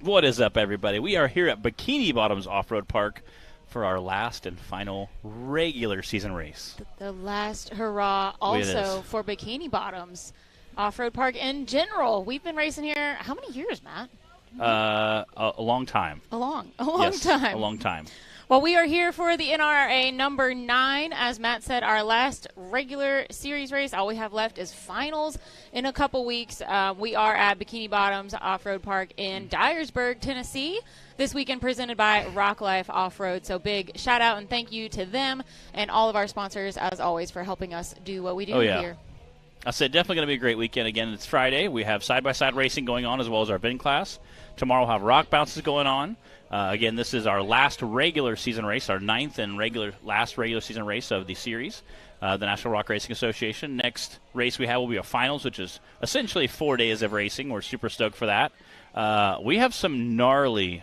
What is up, everybody? We are here at Bikini Bottoms Off-Road Park for our last and final regular season race. The last hurrah also for Bikini Bottoms Off-Road Park in general. We've been racing here how many years, Matt? A long time. A long Yes, time. a long time. Well, we are here for the NRRA number 9. As Matt said, our last regular series race. All we have left is finals in a couple weeks. We are at Bikini Bottoms Off-Road Park in Dyersburg, Tennessee. This weekend presented by Rocklife Off-Road. So big shout out and thank you to them and all of our sponsors, as always, for helping us do what we do here. I said definitely going to be a great weekend. Again, it's Friday. We have side-by-side racing going on as well as our VIN class. Tomorrow we'll have rock bounces going on. Again, this is our last regular season race, our 9th and last regular season race of the series, the National Rock Racing Association. Next race we have will be a finals, which is essentially 4 days of racing. We're super stoked for that. We have some gnarly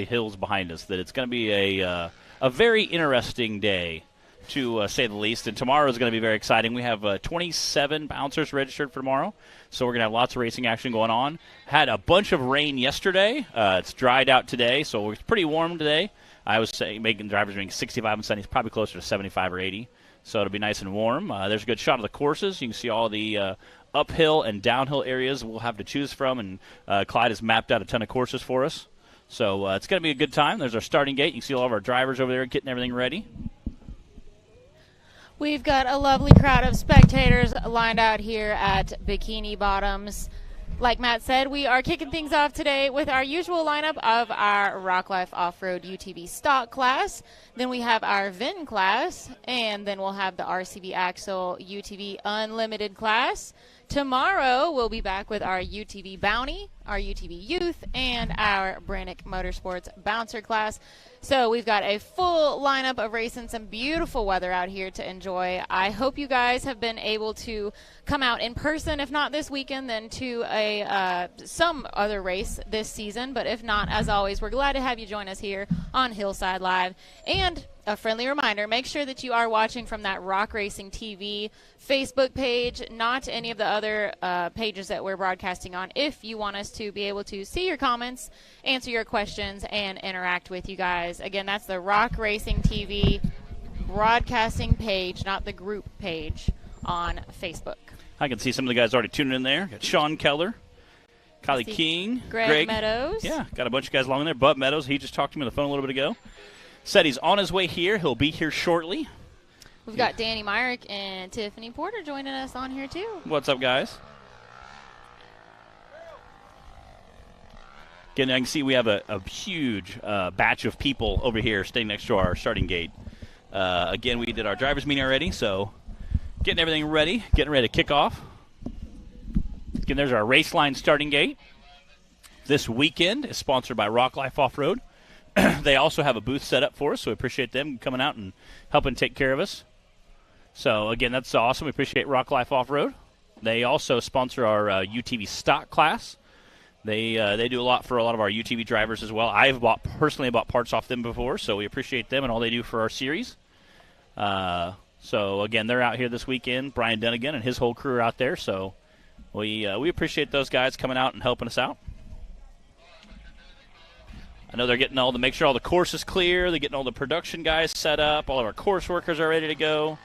hills behind us that it's going to be a very interesting day, to say the least. And tomorrow is going to be very exciting. We have 27 bouncers registered for tomorrow, so we're going to have lots of racing action going on. Had a bunch of rain yesterday. It's dried out today, so it's pretty warm today. I was saying drivers making 65 and 70, probably closer to 75 or 80, so it'll be nice and warm. There's a good shot of the courses. You can see all the uphill and downhill areas we'll have to choose from, and Clyde has mapped out a ton of courses for us. So it's going to be a good time. There's our starting gate. You can see all of our drivers over there getting everything ready. We've got a lovely crowd of spectators lined out here at Bikini Bottoms. Like Matt said, we are kicking things off today with our usual lineup of our Rocklife Off-Road UTV stock class. Then we have our VIN class, and then we'll have the RCV Axle UTV Unlimited class. Tomorrow, we'll be back with our UTV Bounty, our UTV Youth, and our Brannick Motorsports Bouncer class. So we've got a full lineup of racing, some beautiful weather out here to enjoy. I hope you guys have been able to come out in person, if not this weekend, then to some other race this season. But if not, as always, we're glad to have you join us here on Hillside Live. And a friendly reminder, make sure that you are watching from that Rock Racing TV Facebook page, not any of the other pages that we're broadcasting on, if you want us to be able to see your comments, answer your questions, and interact with you guys. Again, that's the Rock Racing TV broadcasting page, not the group page on Facebook. I can see some of the guys already tuning in there. Got Sean Keller Kylie King. Greg Meadows. Yeah, got a bunch of guys along in there. Bud Meadows, he just talked to me on the phone a little bit ago. Said he's on his way here. He'll be here shortly. We've got Danny Myrick and Tiffany Porter joining us on here, too. What's up, guys? Again, I can see we have a huge batch of people over here staying next to our starting gate. Again, we did our driver's meeting already, so getting everything ready, getting ready to kick off. Again, there's our race line starting gate. This weekend is sponsored by Rocklife Off-Road. They also have a booth set up for us, so we appreciate them coming out and helping take care of us. So, again, that's awesome. We appreciate Rocklife Off-Road. They also sponsor our UTV stock class. They do a lot for a lot of our UTV drivers as well. I've personally bought parts off them before, so we appreciate them and all they do for our series. So, again, they're out here this weekend. Brian Dunnigan and his whole crew are out there, so we appreciate those guys coming out and helping us out. I know they're getting make sure all the course is clear. They're getting all the production guys set up. All of our course workers are ready to go.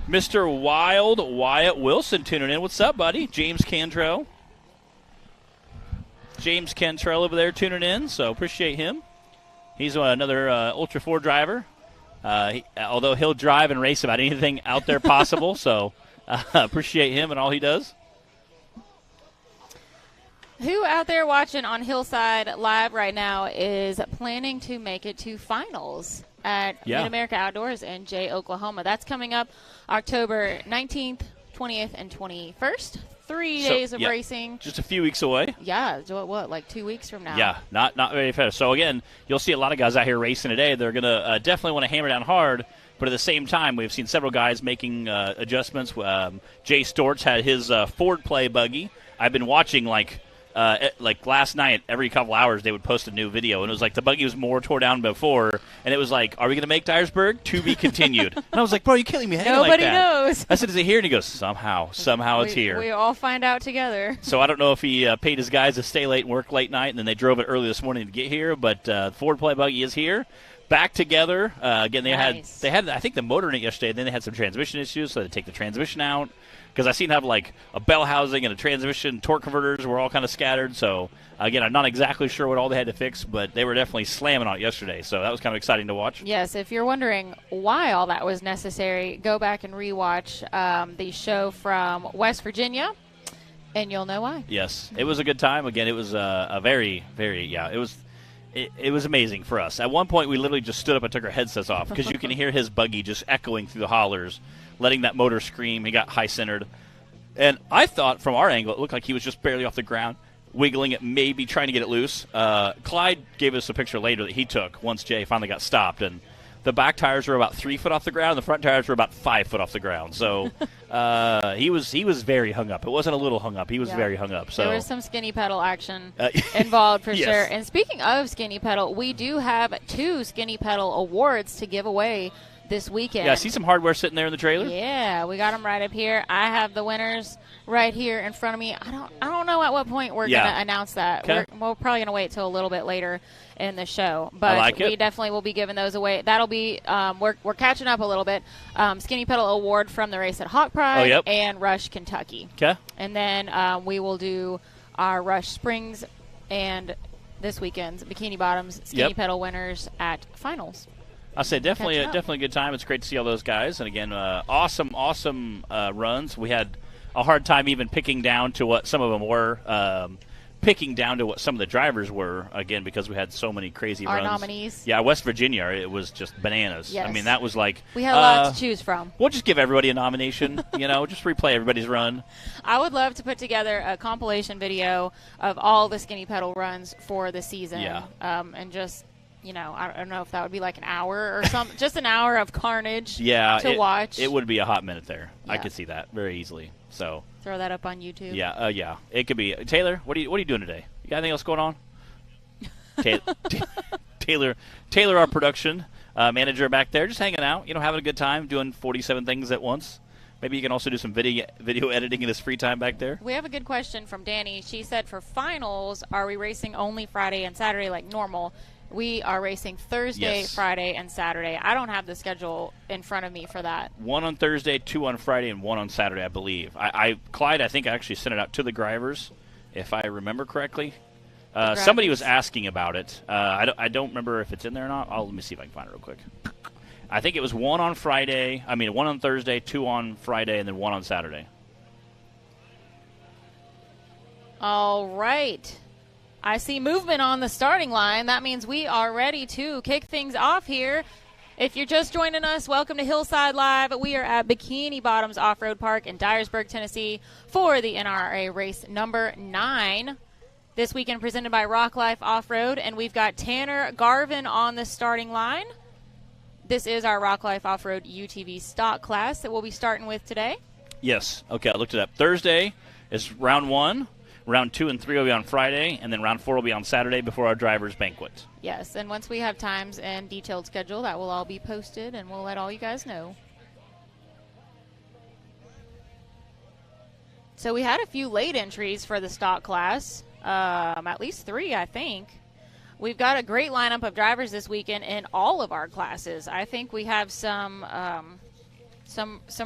Mr. Wild Wyatt Wilson tuning in. What's up, buddy? James Cantrell over there tuning in, so appreciate him. He's another Ultra 4 driver, although he'll drive and race about anything out there possible, so appreciate him and all he does. Who out there watching on Hillside Live right now is planning to make it to finals at Mid-America Outdoors in Jay, Oklahoma? That's coming up October 19th, 20th, and 21st. 3 days of racing. Just a few weeks away. Yeah, what, like 2 weeks from now? Yeah, not very fast. So, again, you'll see a lot of guys out here racing today. They're going to definitely want to hammer down hard, but at the same time, we've seen several guys making adjustments. Jay Stortz had his Ford Play buggy. I've been watching, like last night, every couple hours they would post a new video, and it was like the buggy was more tore down before, and it was like, are we going to make Dyersburg? To be continued. And I was like, bro, you can't leave me hanging like that. Nobody knows. I said, is it here? And he goes, somehow it's here. We all find out together. So I don't know if he paid his guys to stay late and work late night, and then they drove it early this morning to get here, but Ford Play buggy is here. Back together. Again, they had I think the motor in it yesterday, and then they had some transmission issues, so they had to take the transmission out. Because I seen them have like a bell housing and a transmission, torque converters were all kind of scattered. So, again, I'm not exactly sure what all they had to fix, but they were definitely slamming on it yesterday. So that was kind of exciting to watch. Yes, if you're wondering why all that was necessary, go back and rewatch the show from West Virginia, and you'll know why. Yes, it was a good time. Again, it was a very, very, it was amazing for us. At one point, we literally just stood up and took our headsets off because you can hear his buggy just echoing through the hollers, letting that motor scream. He got high-centered. And I thought from our angle it looked like he was just barely off the ground, wiggling it, maybe trying to get it loose. Clyde gave us a picture later that he took once Jay finally got stopped. And the back tires were about 3 foot off the ground. The front tires were about 5 foot off the ground. So he was very hung up. It wasn't a little hung up. He was very hung up. So there was some skinny pedal action involved for sure. And speaking of skinny pedal, we do have 2 skinny pedal awards to give away this weekend. Yeah, I see some hardware sitting there in the trailer. Yeah, we got them right up here. I have the winners right here in front of me. I don't know at what point we're going to announce that. Okay. We're probably going to wait till a little bit later in the show, but we definitely will be giving those away. That'll be we're catching up a little bit. Skinny Pedal Award from the race at Hawk Pride and Rush, Kentucky. Okay, and then we will do our Rush Springs and this weekend's Bikini Bottoms Skinny Pedal winners at finals. I say definitely a good time. It's great to see all those guys, and again, awesome runs. We had a hard time even picking down to what some of them were. Picking down to what some of the drivers were, again, because we had so many crazy runs. Our nominees. Yeah, West Virginia, it was just bananas. Yes. I mean, that was like... We had a lot to choose from. We'll just give everybody a nomination, just replay everybody's run. I would love to put together a compilation video of all the Skinny Pedal runs for the season. Yeah. And just... I don't know if that would be like an hour or something, just an hour of carnage to watch. It would be a hot minute there. Yeah. I could see that very easly. So throw that up on YouTube. Yeah, it could be. Taylor, what are you doing today? You got anything else going on? Taylor, our production manager back there, just hanging out, having a good time, doing 47 things at once. Maybe you can also do some video editing in his free time back there. We have a good question from Danny. She said, for finals, are we racing only Friday and Saturday like normal? We are racing Thursday, Yes. Friday, and Saturday. I don't have the schedule in front of me for that. 1 on Thursday, 2 on Friday, and 1 on Saturday, I believe. Clyde, I think I actually sent it out to the drivers, if I remember correctly. Somebody was asking about it. I don't remember if it's in there or not. Let me see if I can find it real quick. I think it was 1 on Friday. 1 on Thursday, 2 on Friday, and then 1 on Saturday. All right. I see movement on the starting line. That means we are ready to kick things off here. If you're just joining us, welcome to Hillside Live. We are at Bikini Bottoms Off-Road Park in Dyersburg, Tennessee for the NRRA race number 9. This weekend presented by Rocklife Off-Road, and we've got Tanner Garvin on the starting line. This is our Rocklife Off-Road UTV stock class that we'll be starting with today. Yes. Okay, I looked it up. Thursday is round 1. Round 2 and 3 will be on Friday, and then round 4 will be on Saturday before our driver's banquet. Yes, and once we have times and detailed schedule, that will all be posted, and we'll let all you guys know. So we had a few late entries for the stock class, at least 3, I think. We've got a great lineup of drivers this weekend in all of our classes. I think we have some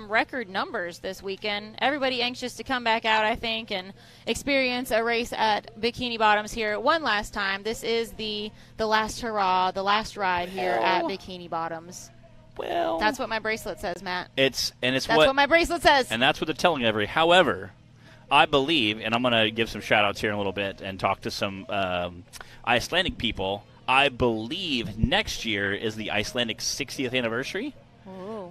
record numbers this weekend. Everybody anxious to come back out, I think, and experience a race at Bikini Bottoms here one last time. This is the last hurrah, the last ride here at Bikini Bottoms. Well, that's what my bracelet says, Matt. That's what my bracelet says. And that's what they're telling everybody. However, I believe, and I'm going to give some shout-outs here in a little bit and talk to some Icelandic people. I believe next year is the Icelandic 60th anniversary.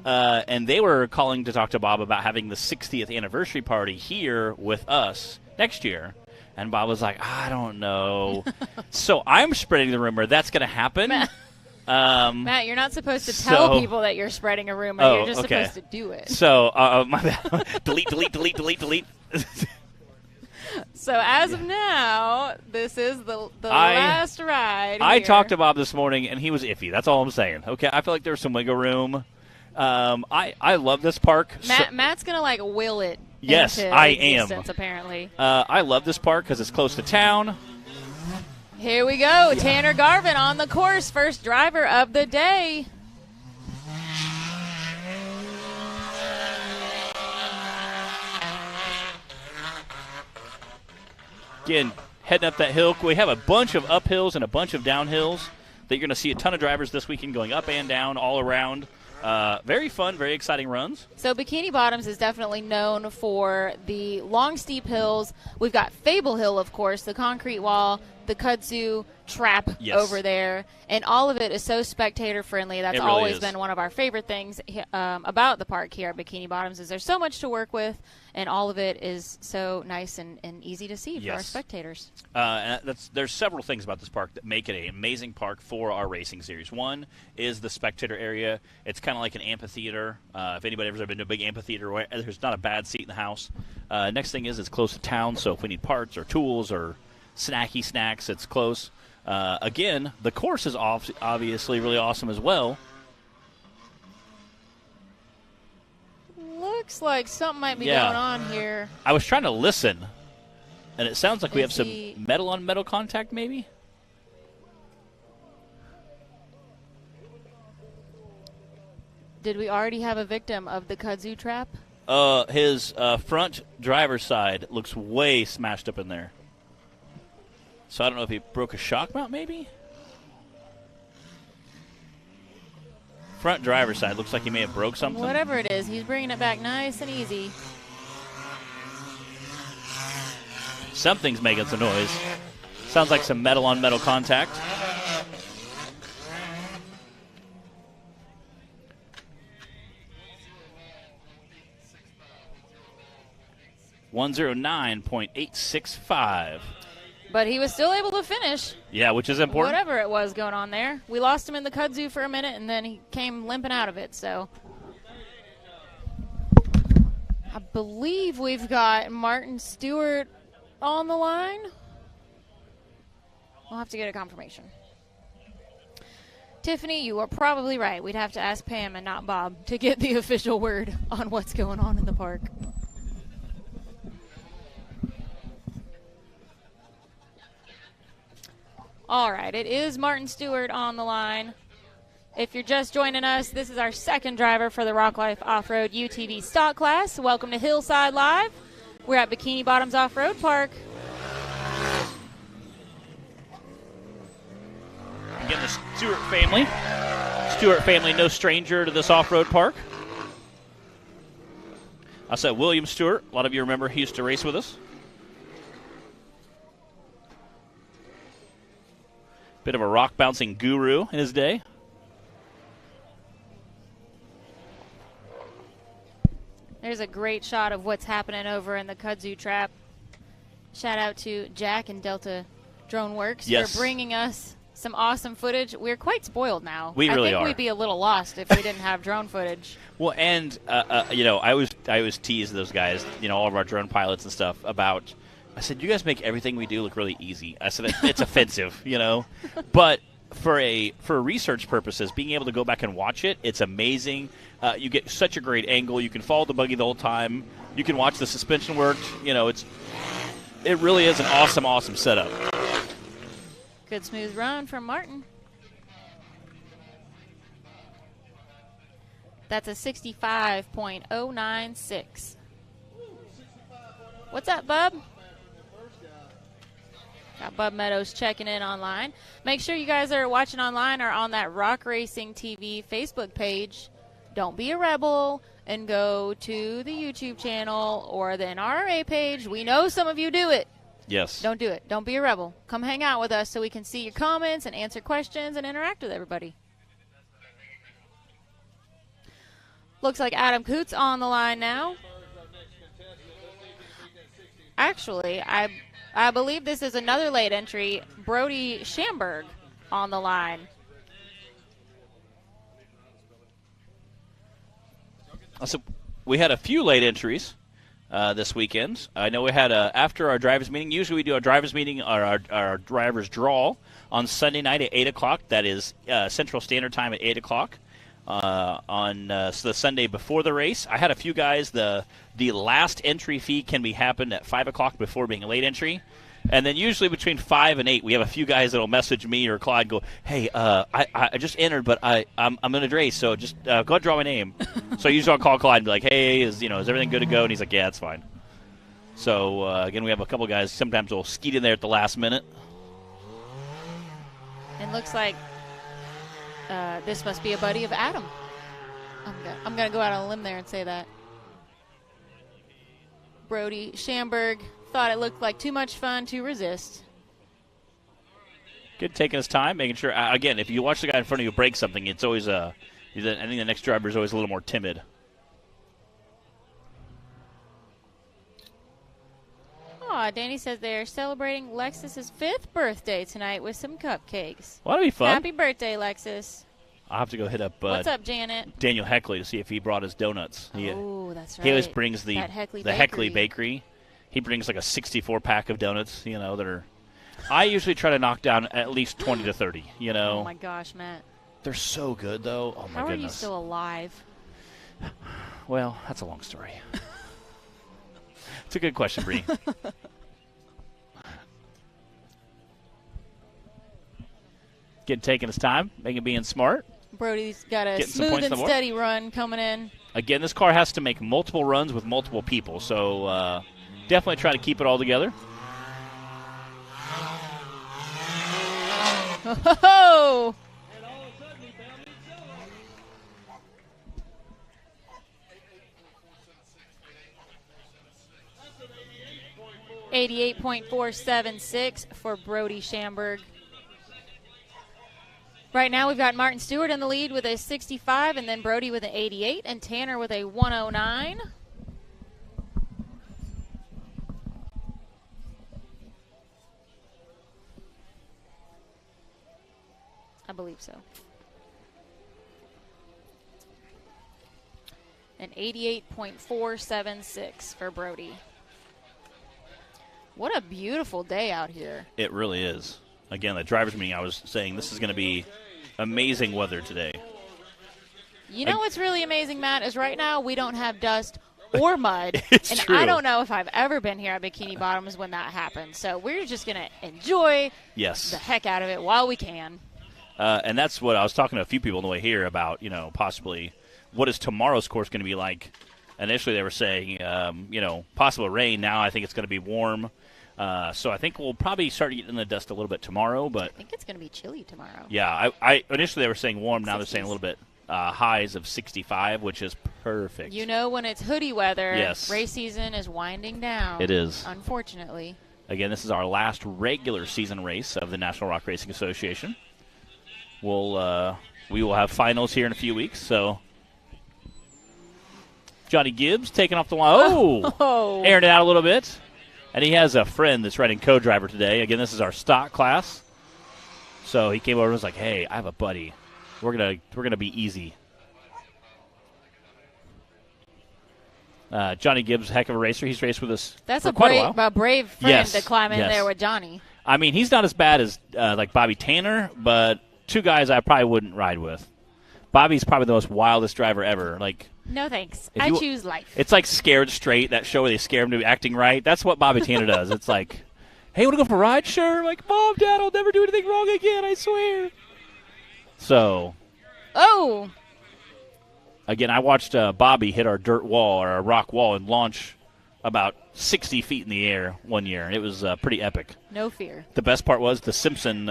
And they were calling to talk to Bob about having the 60th anniversary party here with us next year. And Bob was like, I don't know. So I'm spreading the rumor that's going to happen. Matt, you're not supposed to tell people that you're spreading a rumor. You're just supposed to do it. So, my bad. delete. So as of now, this is the last ride I here. talked to Bob this morning, and he was iffy. That's all I'm saying. Okay, I feel like there's some wiggle room. I love this park. Matt's going to, will it yes, into I existence, am. apparently. I love this park because it's close to town. Here we go. Tanner Garvin on the course, first driver of the day. Again, heading up that hill. We have a bunch of uphills and a bunch of downhills that you're going to see a ton of drivers this weekend going up and down all around. Very fun, very exciting runs. So Bikini Bottoms is definitely known for the long, steep hills. We've got Fable Hill, of course, the concrete wall, the kudzu trap over there, and all of it is so spectator-friendly. That's really always been one of our favorite things about the park here at Bikini Bottoms is there's so much to work with, and all of it is so nice and easy to see for our spectators. There's several things about this park that make it an amazing park for our racing series. One is the spectator area. It's kind of like an amphitheater. If anybody ever's ever been to a big amphitheater, there's not a bad seat in the house. Next thing is it's close to town, so if we need parts or tools or snacky snacks, it's close. Again, the course is obviously really awesome as well. Looks like something might be going on here. I was trying to listen, and it sounds like we have some metal-on-metal contact, maybe? Did we already have a victim of the kudzu trap? His front driver's side looks way smashed up in there. So I don't know if he broke a shock mount, maybe? Front driver's side looks like he may have broke something. Whatever it is, he's bringing it back nice and easy. Something's making some noise. Sounds like some metal-on-metal contact. $109.865. But he was still able to finish. Yeah, which is important. Whatever it was going on there. We lost him in the kudzu for a minute, and then he came limping out of it. So I believe we've got Martin Stewart on the line. We'll have to get a confirmation. Tiffany, you are probably right. We'd have to ask Pam and not Bob to get the official word on what's going on in the park. All right, it is Martin Stewart on the line. If you're just joining us, this is our second driver for the Rocklife Off-Road UTV stock class. Welcome to Hillside Live. We're at Bikini Bottoms Off-Road Park. Again, the Stewart family. Stewart family, no stranger to this off-road park. I said William Stewart. A lot of you remember he used to race with us. Bit of a rock bouncing guru in his day. There's a great shot of what's happening over in the kudzu trap. Shout out to Jack and Delta Drone Works for bringing us some awesome footage. We're quite spoiled now. We really are. I think we'd be a little lost if we didn't have drone footage. Well, and I always tease those guys, all of our drone pilots and stuff about. I said, you guys make everything we do look really easy. I said it's offensive, but for research purposes, being able to go back and watch it, it's amazing. You get such a great angle. You can follow the buggy the whole time. You can watch the suspension work. It really is an awesome setup. Good smooth run from Martin. That's a 65.096. What's up, Bub? Got Bub Meadows checking in online. Make sure you guys are watching online or on that Rock Racing TV Facebook page. Don't be a rebel and go to the YouTube channel or the NRRA page. We know some of you do it. Yes. Don't do it. Don't be a rebel. Come hang out with us so we can see your comments and answer questions and interact with everybody. Looks like Adam Coots on the line now. Actually, I believe this is another late entry, Brody Schamberg on the line. So we had a few late entries this weekend. I know we had after our drivers meeting. Usually we do a drivers meeting or our drivers draw on Sunday night at 8 o'clock. That is Central Standard Time at 8 o'clock. On the Sunday before the race, I had a few guys. The last entry fee can be happened at 5 o'clock before being a late entry, and then usually between 5 and 8, we have a few guys that'll message me or Clyde, go, "Hey, I just entered, but I'm in a race, so just go ahead and draw my name." So usually I'll call Clyde and be like, "Hey, is everything good to go?" And he's like, "Yeah, it's fine." So again, we have a couple guys. Sometimes will skeet in there at the last minute. And looks like. This must be a buddy of Adam. I'm going to go out on a limb there and say that. Brody Schamberg thought it looked like too much fun to resist. Good taking his time, making sure. Again, if you watch the guy in front of you break something, it's always I think the next driver is always a little more timid. Aw, Danny says they're celebrating Lexus's 5th birthday tonight with some cupcakes. Well, that'll be fun. Happy birthday, Lexus. I'll have to go hit up What's up, Janet? Daniel Heckley to see if he brought his donuts. Oh, that's right. He always brings the Heckley Bakery. He brings like a 64-pack of donuts, that are. I usually try to knock down at least 20 to 30, Oh, my gosh, Matt. They're so good, though. Oh, my How goodness. are you still alive? Well, that's a long story. It's a good question, Bree. Taking his time, being smart. Brody's got a smooth and steady run coming in. Again, this car has to make multiple runs with multiple people, so definitely try to keep it all together. Oh! 88.476 for Brody Schamberg. Right now we've got Martin Stewart in the lead with a 65, and then Brody with an 88, and Tanner with a 109. I believe so. An 88.476 for Brody. What a beautiful day out here. It really is. Again, the driver's meeting, I was saying this is going to be amazing weather today. You know what's really amazing, Matt, is right now we don't have dust or mud. It's and true. I don't know if I've ever been here at Bikini Bottoms when that happens. So we're just going to enjoy the heck out of it while we can. And that's what I was talking to a few people on the way here about, possibly what is tomorrow's course going to be like. Initially they were saying, possible rain. Now I think it's going to be warm. So I think we'll probably start getting in the dust a little bit tomorrow. But I think it's going to be chilly tomorrow. Yeah, I initially they were saying warm. Now they're saying a little bit highs of 65, which is perfect. When it's hoodie weather, yes. Race season is winding down. It is. Unfortunately. Again, this is our last regular season race of the National Rock Racing Association. We will have finals here in a few weeks. So Johnny Gibbs taking off the line. Airing it out a little bit. And he has a friend that's riding co-driver today. Again, this is our stock class. So he came over and was like, "Hey, I have a buddy. We're gonna be easy." Johnny Gibbs, heck of a racer. He's raced with us for quite a while. That's a brave friend to climb in there with Johnny. I mean, he's not as bad as like Bobby Tanner, but two guys I probably wouldn't ride with. Bobby's probably the most wildest driver ever. Like. No thanks. I choose life. It's like Scared Straight, that show where they scare him to acting right. That's what Bobby Tanner does. It's like, "Hey, want to go for a ride?" "Sure." Like, "Mom, Dad, I'll never do anything wrong again, I swear." So. Again, I watched Bobby hit our dirt wall or our rock wall and launch about 60 feet in the air one year. It was pretty epic. No fear. The best part was the Simpson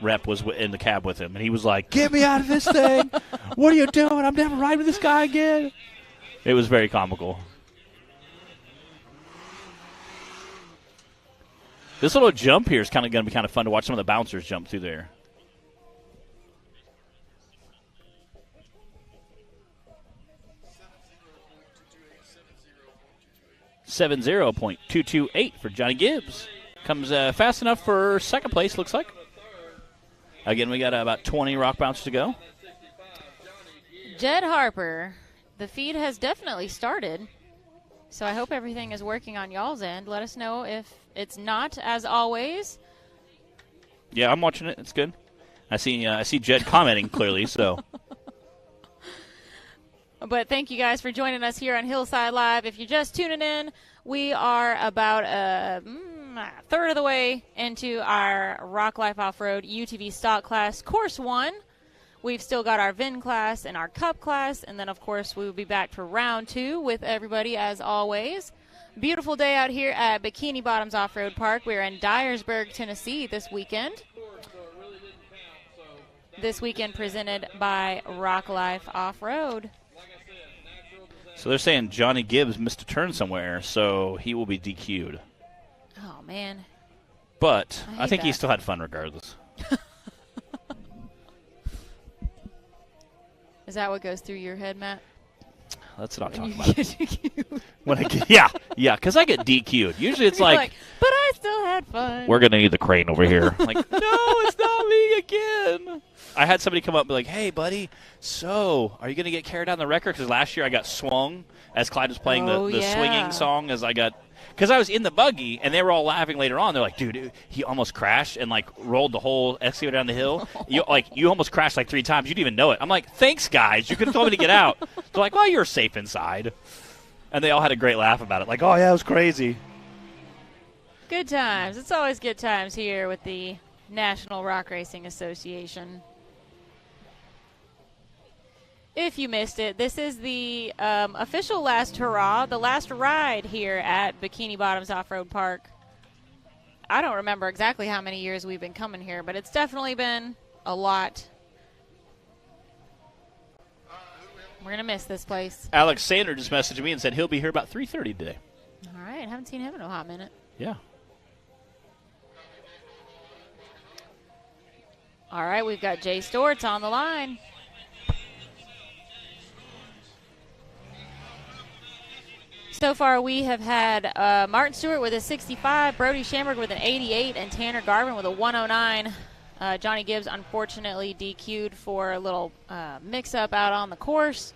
rep was in the cab with him, and he was like, "Get me out of this thing. What are you doing? I'm never riding with this guy again." It was very comical. This little jump here is going to be kind of fun to watch some of the bouncers jump through there. .228 for Johnny Gibbs. Comes fast enough for second place, looks like. Again, we got about 20 rock bounces to go. Jed Harper, the feed has definitely started. So I hope everything is working on y'all's end. Let us know if it's not, as always. Yeah, I'm watching it. It's good. I see Jed commenting clearly, so. But thank you guys for joining us here on Hillside Live. If you're just tuning in, we are about a third of the way into our Rocklife Off-Road UTV stock class, Course 1. We've still got our VIN class and our Cup class, and then, of course, we will be back for round 2 with everybody, as always. Beautiful day out here at Bikini Bottoms Off-Road Park. We're in Dyersburg, Tennessee this weekend. This weekend presented by Rocklife Off-Road. So they're saying Johnny Gibbs missed a turn somewhere, so he will be DQ'd. Oh, man. But I think he still had fun regardless. Is that what goes through your head, Matt? Let's not talk about it. Yeah, because I get DQ'd. Usually it's like, but I still had fun. We're going to need the crane over here. Like, no, it's not me again. I had somebody come up and be like, "Hey, buddy, so are you going to get carried down the record?" Because last year I got swung as Clyde was playing the swinging song as I got – because I was in the buggy, and they were all laughing later on. They're like, "Dude, he almost crashed and, like, rolled the whole excavator down the hill. You almost crashed, like, 3 times. You didn't even know it." I'm like, "Thanks, guys. You could have told me to get out." They're like, "Well, you're safe inside." And they all had a great laugh about it. Like, "Oh, yeah, it was crazy." Good times. It's always good times here with the National Rock Racing Association. If you missed it, this is the official last hurrah, the last ride here at Bikini Bottoms Off-Road Park. I don't remember exactly how many years we've been coming here, but it's definitely been a lot. We're going to miss this place. Alex Sander just messaged me and said he'll be here about 3:30 today. All right. Haven't seen him in a hot minute. Yeah. All right. We've got Jay Storts on the line. So far, we have had Martin Stewart with a 65, Brody Shamberg with an 88, and Tanner Garvin with a 109. Johnny Gibbs, unfortunately, DQ'd for a little mix-up out on the course.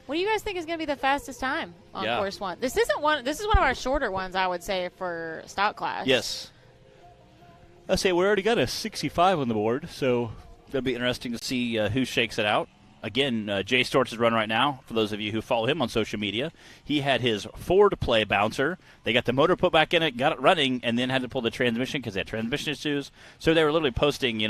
What do you guys think is going to be the fastest time on Course 1? This is one of our shorter ones, I would say, for stock class. Yes. I say we already got a 65 on the board, so it'll be interesting to see who shakes it out. again, Jay Storts is running right now. For those of you who follow him on social media, he had his Ford Play bouncer. They got the motor put back in it, got it running, and then had to pull the transmission because they had transmission issues. So they were literally posting,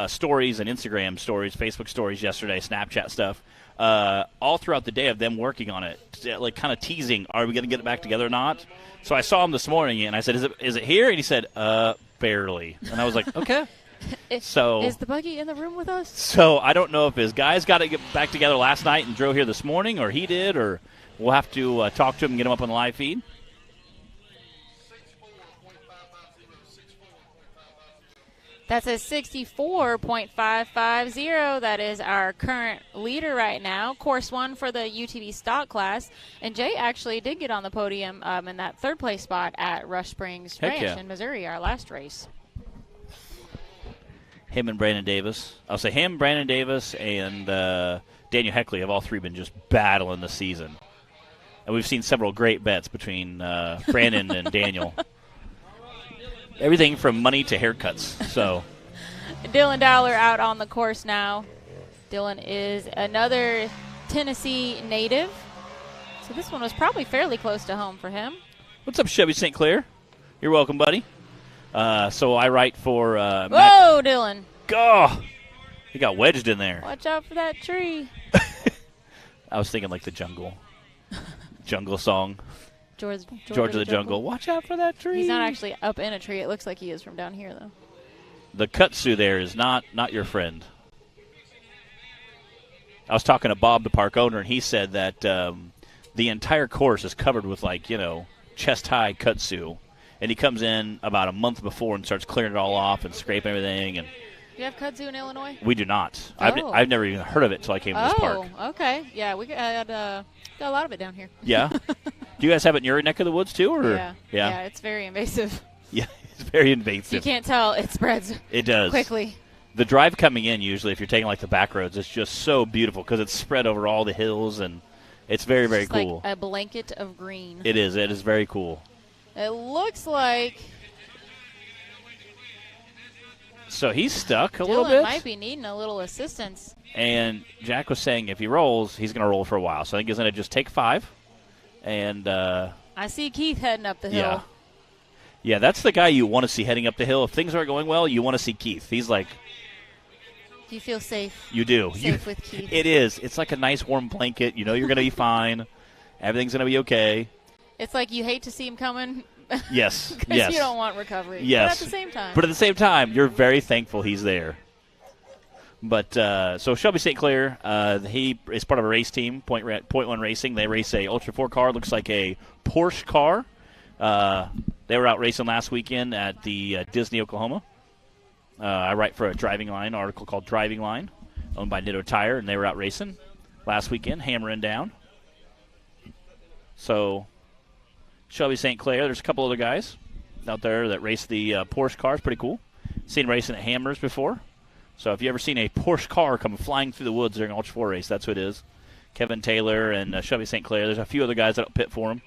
stories and Instagram stories, Facebook stories yesterday, Snapchat stuff, all throughout the day of them working on it, like kind of teasing, are we going to get it back together or not? So I saw him this morning, and I said, is it here? And he said, barely. And I was like, okay. So is the buggy in the room with us? So I don't know if his guys got to get back together last night and drove here this morning, or he did, or we'll have to talk to him and get him up on the live feed. That says 64.550. That is our current leader right now. Course 1 for the UTV stock class. And Jay actually did get on the podium in that third place spot at Rush Springs Ranch in Missouri, our last race. Him and Brandon Davis. I'll say him, Brandon Davis, and Daniel Heckley have all three been just battling the season. And we've seen several great bets between Brandon and Daniel. Everything from money to haircuts. So, Dylan Dowler out on the course now. Dylan is another Tennessee native. So this one was probably fairly close to home for him. What's up, Chevy St. Clair? You're welcome, buddy. So I write for Whoa, Dylan. Oh, he got wedged in there. Watch out for that tree. I was thinking like the jungle song. George of the Jungle. Watch out for that tree. He's not actually up in a tree. It looks like he is from down here, though. The kudzu there is not your friend. I was talking to Bob, the park owner, and he said that the entire course is covered with, chest-high kudzu. And he comes in about a month before and starts clearing it all off and scraping everything. And do you have kudzu in Illinois? We do not. Oh. I've never even heard of it until I came to this park. Oh, okay. Yeah, we got a lot of it down here. Yeah? Do you guys have it in your neck of the woods, too? Or? Yeah, it's very invasive. Yeah, it's very invasive. You can't tell. It spreads. It does. Quickly. The drive coming in, usually, if you're taking, the back roads, it's just so beautiful because it's spread over all the hills, and it's very, very cool. Like a blanket of green. It is. It is very cool. It looks like... So he's stuck a Dylan little bit. Might be needing a little assistance. And Jack was saying if he rolls, he's going to roll for a while. So I think he's going to just take 5. And I see Keith heading up the hill. Yeah, that's the guy you want to see heading up the hill. If things aren't going well, you want to see Keith. He's like... Do you feel safe? You do. Safe with Keith. It is. It's like a nice warm blanket. You know you're going to be fine. Everything's going to be okay. It's like you hate to see him coming. Yes. Because you don't want recovery. Yes. But at the same time, you're very thankful he's there. But so Shelby St. Clair, he is part of a race team, Point One Racing. They race a Ultra 4 car. Looks like a Porsche car. They were out racing last weekend at the Disney, Oklahoma. I write for a Driving Line article called Driving Line, owned by Nitto Tire, and they were out racing last weekend, hammering down. So Shelby St. Clair, there's a couple other guys out there that race the Porsche cars. Pretty cool. Seen racing at Hammers before. So if you ever seen a Porsche car come flying through the woods during an Ultra 4 race, that's what it is. Kevin Taylor and Shelby St. Clair. There's a few other guys that'll pit for him.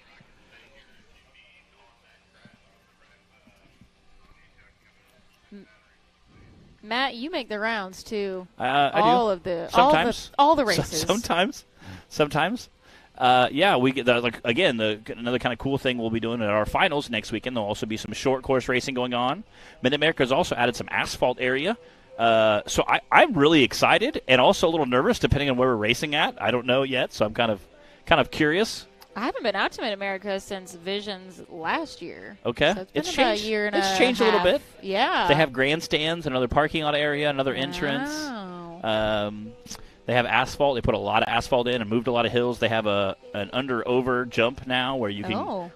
Matt, you make the rounds too. I do. All the races. Sometimes. We get another kind of cool thing we'll be doing at our finals next weekend. There'll also be some short course racing going on. Mid-America's also added some asphalt area. So I'm really excited and also a little nervous depending on where we're racing at. I don't know yet, so I'm kind of curious. I haven't been out to Mid-America since Visions last year. Okay. So it's been about a year and a half. It's changed a little bit. Yeah. They have grandstands, another parking lot area, another entrance. Wow. They have asphalt. They put a lot of asphalt in and moved a lot of hills. They have an under-over jump now where you can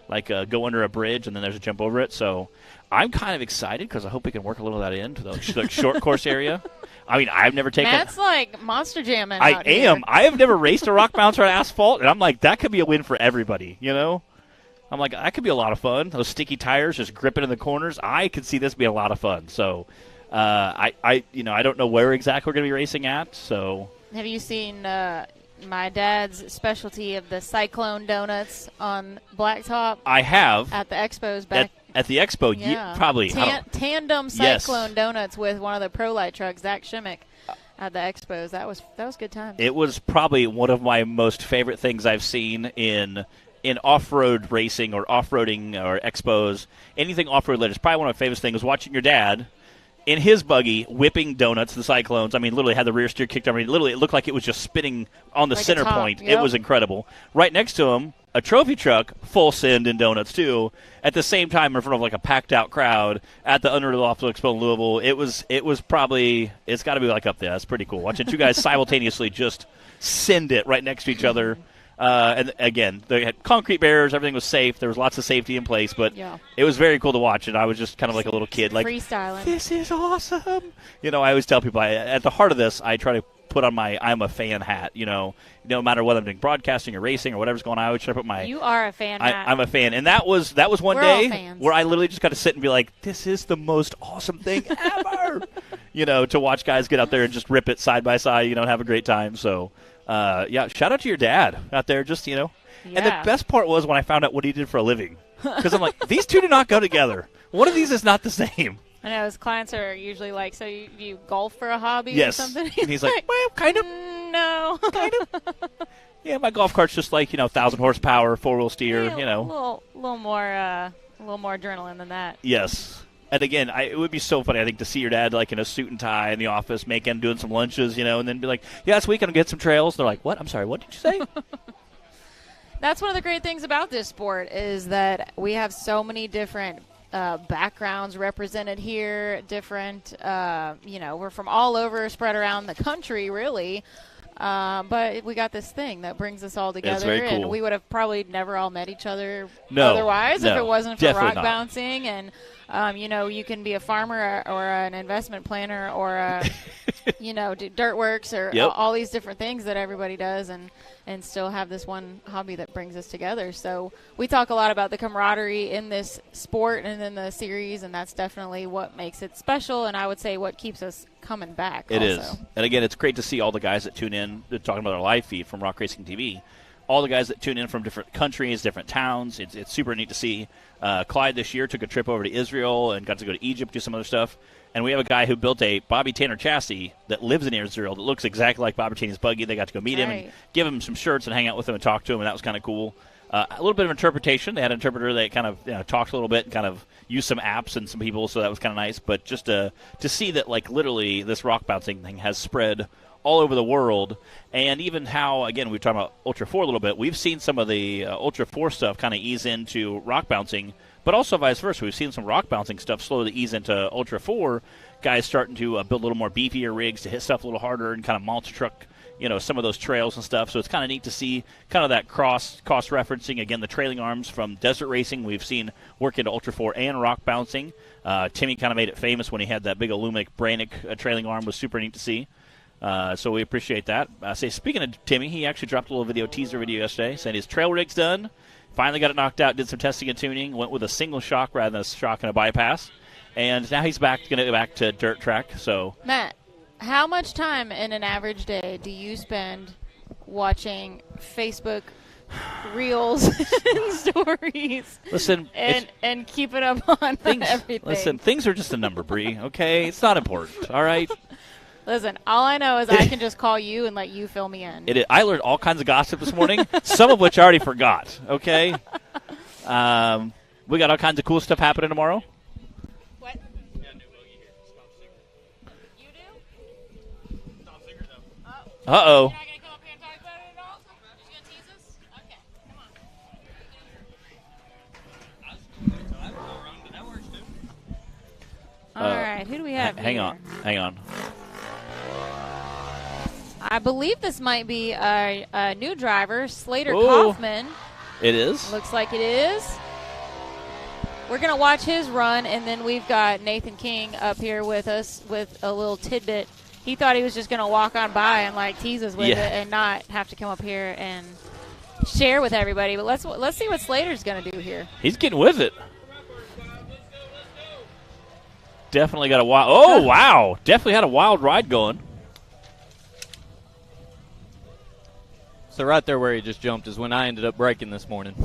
go under a bridge and then there's a jump over it. So I'm kind of excited because I hope we can work a little of that into the short course area. I mean, I've never taken... Matt's like monster jamming I am. I have never raced a rock bouncer on asphalt, and I'm like, that could be a win for everybody, you know? I'm like, that could be a lot of fun. Those sticky tires just gripping in the corners. I could see this being a lot of fun. So I don't know where exactly we're going to be racing at, so... Have you seen my dad's specialty of the Cyclone Donuts on Blacktop? I have. At the expos back. At the expo, yeah. probably. Tandem Cyclone Donuts with one of the ProLite trucks, Zach Shimmick. at the expos. That was good time. It was probably one of my most favorite things I've seen in off-road racing or off-roading or expos, anything off-road related. It's probably one of my favorite things was watching your dad in his buggy whipping donuts, the Cyclones. I mean, literally had the rear steer kicked over. I mean, literally, it looked like it was just spinning on the like center point. Yep. It was incredible. Right next to him, a trophy truck, full send in donuts, too, at the same time in front of like a packed-out crowd at the Unreal Auto Expo in Louisville. It was probably, it's got to be like up there. That's pretty cool. Watching two guys simultaneously just send it right next to each other. And again, they had concrete barriers. Everything was safe. There was lots of safety in place, but it was very cool to watch. And I was just kind of like a little kid, like, freestyling. This is awesome. You know, I always tell people, at the heart of this, I try to put on my I'm a fan hat. You know, no matter whether I'm doing broadcasting or racing or whatever's going on, I always try to put my You are a fan hat. I'm a fan. And that was one We're all day fans. where I literally just got to sit and be like, this is the most awesome thing ever. You know, to watch guys get out there and just rip it side by side, you know, and have a great time. So, shout out to your dad out there, just, you know. Yeah. And the best part was when I found out what he did for a living. Because I'm like, these two do not go together. One of these is not the same. I know his clients are usually like, so you golf for a hobby or Yes. something? And he's like, well, kind of. No. Kind of. Yeah, my golf cart's just like, 1,000 horsepower, 4-wheel steer, A little more adrenaline than that. Yes. And again, it would be so funny, I think, to see your dad like in a suit and tie in the office, doing some lunches, and then be like, yeah, this week I'm going to get some trails. They're like, what? I'm sorry, what did you say? That's one of the great things about this sport is that we have so many different backgrounds represented here, different, we're from all over, spread around the country, really. But we got this thing that brings us all together, very cool. and we would have probably never all met each other otherwise if it wasn't for definitely rock not. bouncing. And, you can be a farmer or an investment planner or, do dirt works or all these different things that everybody does and still have this one hobby that brings us together. So we talk a lot about the camaraderie in this sport and in the series, and that's definitely what makes it special, and I would say what keeps us coming back. It also is. And again, it's great to see all the guys that tune in. They're talking about our live feed from Rock Racing TV. All the guys that tune in from different countries, different towns. It's super neat to see. Clyde this year took a trip over to Israel and got to go to Egypt, do some other stuff. And we have a guy who built a Bobby Tanner chassis that lives in Israel that looks exactly like Bobby Tanner's buggy. They got to go meet him and give him some shirts and hang out with him and talk to him, and that was kind of cool. A little bit of interpretation. They had an interpreter that kind of talked a little bit and kind of used some apps and some people, so that was kind of nice. But just to see that, like, literally this rock bouncing thing has spread all over the world, and even how, again, we were talking about Ultra 4 a little bit. We've seen some of the Ultra 4 stuff kind of ease into rock bouncing, but also vice versa. We've seen some rock bouncing stuff slowly ease into Ultra 4, guys starting to build a little more beefier rigs to hit stuff a little harder and kind of monster truck some of those trails and stuff. So it's kind of neat to see kind of that cross-referencing. Again, the trailing arms from desert racing we've seen work into Ultra 4 and rock bouncing. Timmy kind of made it famous when he had that big aluminum Brannick trailing arm. Was super neat to see. So we appreciate that. Speaking of Timmy, he actually dropped a little teaser video yesterday, saying his trail rig's done. Finally got it knocked out, did some testing and tuning, went with a single shock rather than a shock and a bypass. And now he's going to go back to dirt track. So Matt, how much time in an average day do you spend watching Facebook reels and stories? Listen, and keep it up on everything. Listen, things are just a number, Bree. Okay, it's not important. All right. Listen, all I know is I can just call you and let you fill me in. I learned all kinds of gossip this morning, some of which I already forgot. Okay. We got all kinds of cool stuff happening tomorrow. What? We got a new bogey here. You do? Uh-oh. You're not going to come up here and talk about it at all? You're just going to tease us? Okay, come on. All right, who do we have Hang here? on. I believe this might be a new driver, Slater Ooh. Kaufman. It is? Looks like it is. We're going to watch his run, and then we've got Nathan King up here with us with a little tidbit. He thought he was just going to walk on by and tease us with it and not have to come up here and share with everybody. But let's see what Slater's going to do here. He's getting with it. Definitely got a wild. Oh, wow. Definitely had a wild ride going. So right there where he just jumped is when I ended up breaking this morning.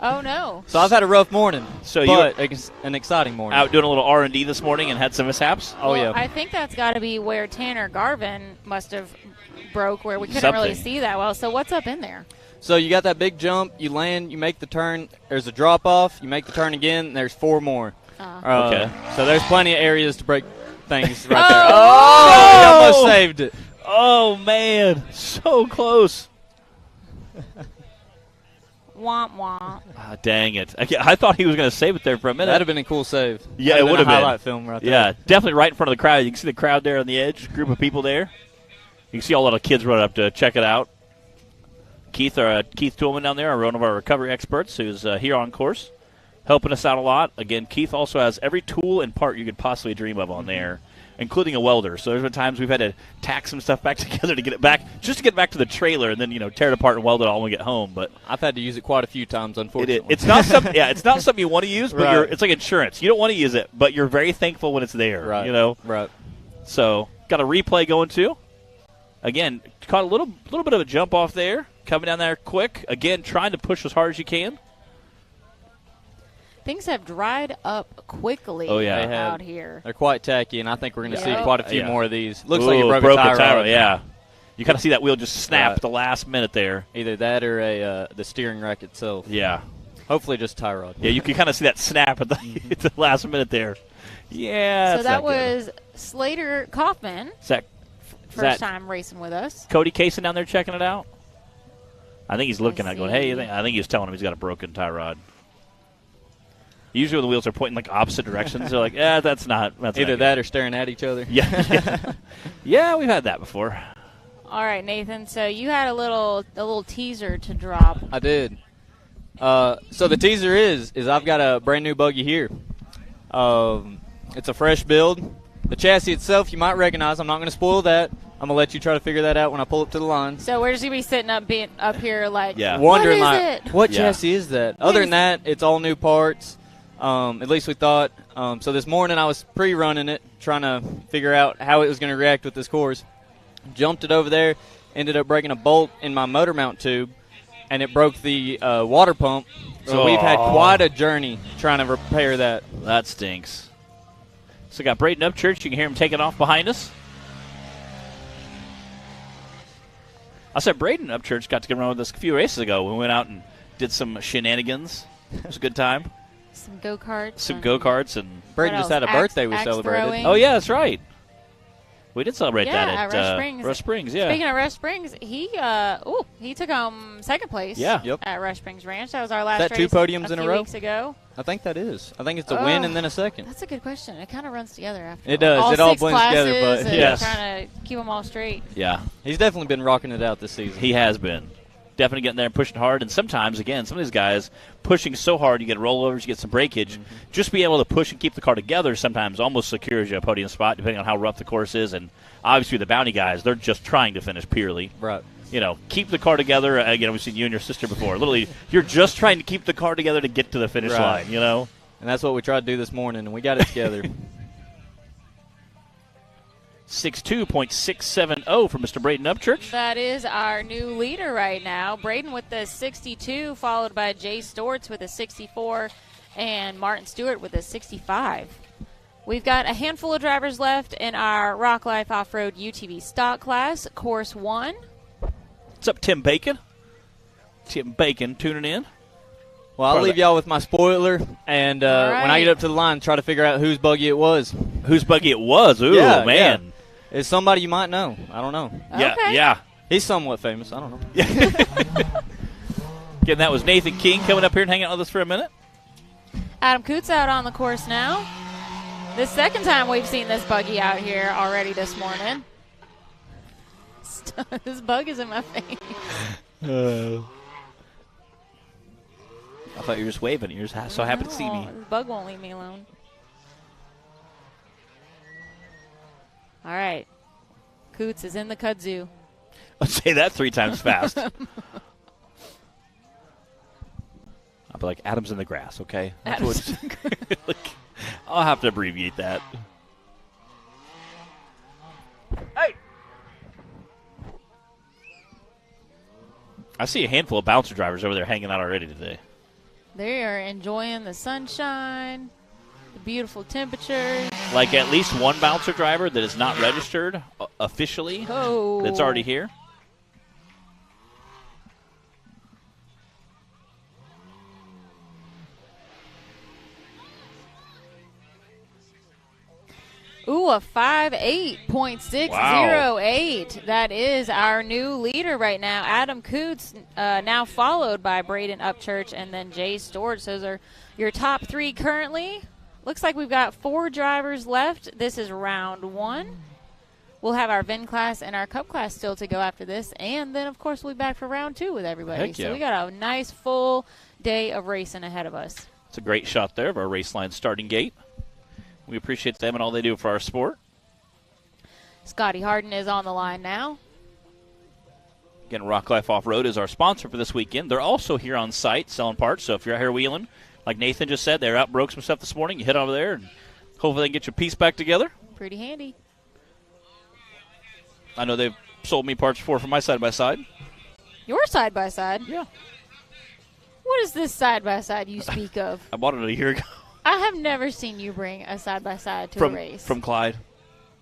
Oh, no. So I've had a rough morning, So but an exciting morning. Out doing a little R&D this morning and had some mishaps? Oh, Well, yeah. I think that's got to be where Tanner Garvin must have broke, where we couldn't Something. really see that well. So what's up in there? So you got that big jump, you land, you make the turn, there's a drop-off, you make the turn again, and there's 4 more. Okay. So there's plenty of areas to break things right there. Oh! He almost saved it. Oh, man. So close. Womp womp. Ah, dang it. I thought he was going to save it there for a minute. That'd have been a cool save. Yeah, That'd it would have a been. highlight film right there. Yeah, definitely right in front of the crowd. You can see the crowd there on the edge, group of people there. You can see all the little kids running up to check it out. Keith Toolman down there, one of our recovery experts, who's here on course, helping us out a lot. Again, Keith also has every tool and part you could possibly dream of on there, including a welder. So there's been times we've had to tack some stuff back together to get it back, just to get back to the trailer, and then tear it apart and weld it all when we get home. But I've had to use it quite a few times, unfortunately. it's not something. Yeah, it's not something you want to use, but Right. it's like insurance. You don't want to use it, but you're very thankful when it's there. Right. Right. So got a replay going too. Again, caught a little bit of a jump off there, coming down there quick. Again, trying to push as hard as you can. Things have dried up quickly Oh, yeah. They have. out here. They're quite tacky, and I think we're going to see Yeah. quite a few Yeah. more of these. Looks like Ooh, it broke a tie rod. Yeah, you kind of see that wheel just snap Right. at the last minute there. Either that or the steering rack itself. Yeah, Hopefully just tie rod. yeah, you can kind of see that snap at the, at the last minute there. Yeah, So that's that not good. was Slater Kaufman, Is that first time racing with us. Cody Kaysen down there checking it out? I think he's looking at it going, hey, I think he's telling him he's got a broken tie rod. Usually when the wheels are pointing like opposite directions, they're like, that's not Either that or staring at each other. Yeah. Yeah, we've had that before. All right, Nathan. So you had a little teaser to drop. I did. So the teaser is I've got a brand new buggy here. It's a fresh build. The chassis itself you might recognize. I'm not going to spoil that. I'm going to let you try to figure that out when I pull up to the line. So we're just gonna be sitting up here like, Yeah. Wondering what is like, it? what Yeah. chassis is that? Other than that, it's all new parts. At least we thought. So this morning I was pre-running it, trying to figure out how it was going to react with this course. Jumped it over there, ended up breaking a bolt in my motor mount tube, and it broke the water pump. So we've had quite a journey trying to repair that. That stinks. So we got Braden Upchurch. You can hear him taking off behind us. I said Braden Upchurch got to run with us a few races ago. We went out and did some shenanigans. It was a good time. Some go-karts. Some go-karts and Braden just had a birthday we axe celebrated. throwing. oh yeah, that's right. We did celebrate Yeah, that at Rush Springs. Rush Springs, yeah. Speaking of Rush Springs, he took home second place. Yeah. Yep. At Rush Springs Ranch. That was our last That race. two podiums in a few row? weeks ago. I think that is. I think it's a win and then a second. That's a good question. It kind of runs together after. It does. All It all 6 blends together, classes but and yes. trying to keep them all straight. Yeah, He's definitely been rocking it out this season. he has been. Definitely getting there and pushing hard. And sometimes, again, some of these guys pushing so hard, you get rollovers, you get some breakage. Just being able to push and keep the car together sometimes almost secures you a podium spot, depending on how rough the course is. And obviously the Bounty guys, they're just trying to finish purely. Right. Keep the car together. Again, we've seen you and your sister before. Literally, you're just trying to keep the car together to get to the finish Right. line, And that's what we tried to do this morning, and we got it together. 62.670 for Mr. Braden Upchurch. That is our new leader right now. Braden with the 62, followed by Jay Storts with a 64, and Martin Stewart with a 65. We've got a handful of drivers left in our Rocklife Off-Road UTV stock class, Course 1. What's up, Tim Bacon? Tim Bacon tuning in. Well, I'll leave y'all with my spoiler, and when I get up to the line, try to figure out whose buggy it was. Whose buggy it was? Ooh, Yeah, man. yeah. It's somebody you might know. I don't know. Yeah, Okay. yeah. He's somewhat famous. I don't know. Again, that was Nathan King coming up here and hanging out with us for a minute. Adam Coots out on the course now. The second time we've seen this buggy out here already this morning. This bug is in my face. I thought you were just waving. You're just so happy to see me. This bug won't leave me alone. All right. Coots is in the kudzu. I'll say that 3 times fast. I'll be like, Adam's in the grass, okay? That's what I'll have to abbreviate that. Hey! I see a handful of bouncer drivers over there hanging out already today. They are enjoying the sunshine, the beautiful temperatures. Like at least one bouncer driver that is not registered officially that's already here. Ooh, a 5.8.608. That is our new leader right now. Adam Coots, now followed by Braden Upchurch and then Jay Storch. Those are your top three currently. Looks like we've got 4 drivers left. This is round 1. We'll have our VIN class and our Cup class still to go after this. And then, of course, we'll be back for round 2 with everybody. Heck yeah. So we got a nice full day of racing ahead of us. It's a great shot there of our race line starting gate. We appreciate them and all they do for our sport. Scotty Harden is on the line now. Again, Rocklife Off-Road is our sponsor for this weekend. They're also here on site selling parts, so if you're out here wheeling, like Nathan just said, they're out, broke some stuff this morning. You head over there and hopefully they can get your piece back together. Pretty handy. I know they've sold me parts before for my side-by-side. Your side-by-side? Yeah. What is this side-by-side you speak of? I bought it a year ago. I have never seen you bring a side-by-side to a race. From Clyde.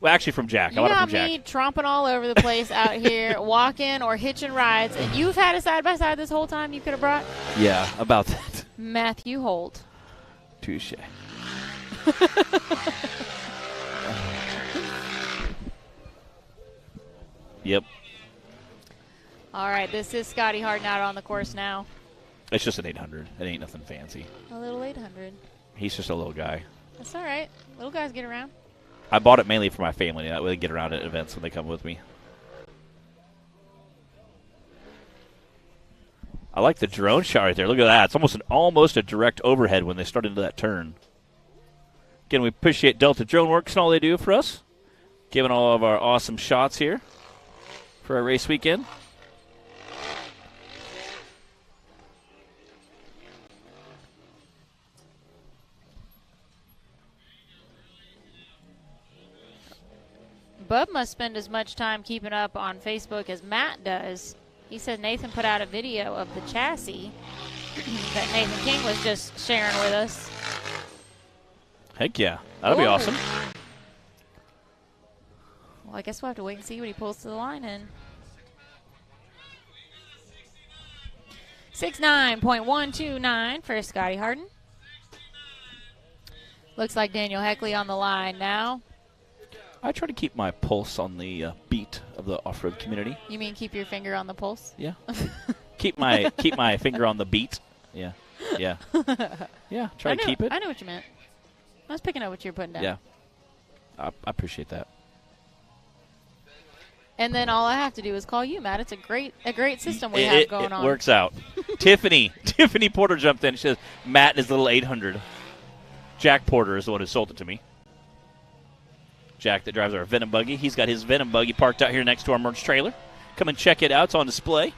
Well, actually from Jack. You got me tromping all over the place out here, walking or hitching rides, and you've had a side-by-side this whole time you could have brought? Yeah, about that. Matthew Holt. Touche. Yep. All right, this is Scotty Harden out on the course now. It's just an 800. It ain't nothing fancy. A little 800. He's just a little guy. That's all right. Little guys get around. I bought it mainly for my family. That way they get around at events when they come with me. I like the drone shot right there. Look at that. It's almost a direct overhead when they start into that turn. Again, we appreciate Delta Drone Works and all they do for us. Giving all of our awesome shots here for our race weekend. Bub must spend as much time keeping up on Facebook as Matt does. He said Nathan put out a video of the chassis that Nathan King was just sharing with us. Heck yeah. That'll be awesome. Well, I guess we'll have to wait and see what he pulls to the line in. 69.129 for Scotty Harden. Looks like Daniel Heckley on the line now. I try to keep my pulse on the beat of the off-road community. You mean keep your finger on the pulse? Yeah. keep my finger on the beat. Yeah. Yeah. Yeah. Try to keep it. I know what you meant. I was picking up what you were putting down. Yeah. I appreciate that. And then all I have to do is call you, Matt. It's a great system we have going on. It works out. Tiffany Porter jumped in. She says, Matt and his little 800. Jack Porter is the one who sold it to me. Jack that drives our Venom buggy. He's got his Venom buggy parked out here next to our merch trailer. Come and check it out. It's on display.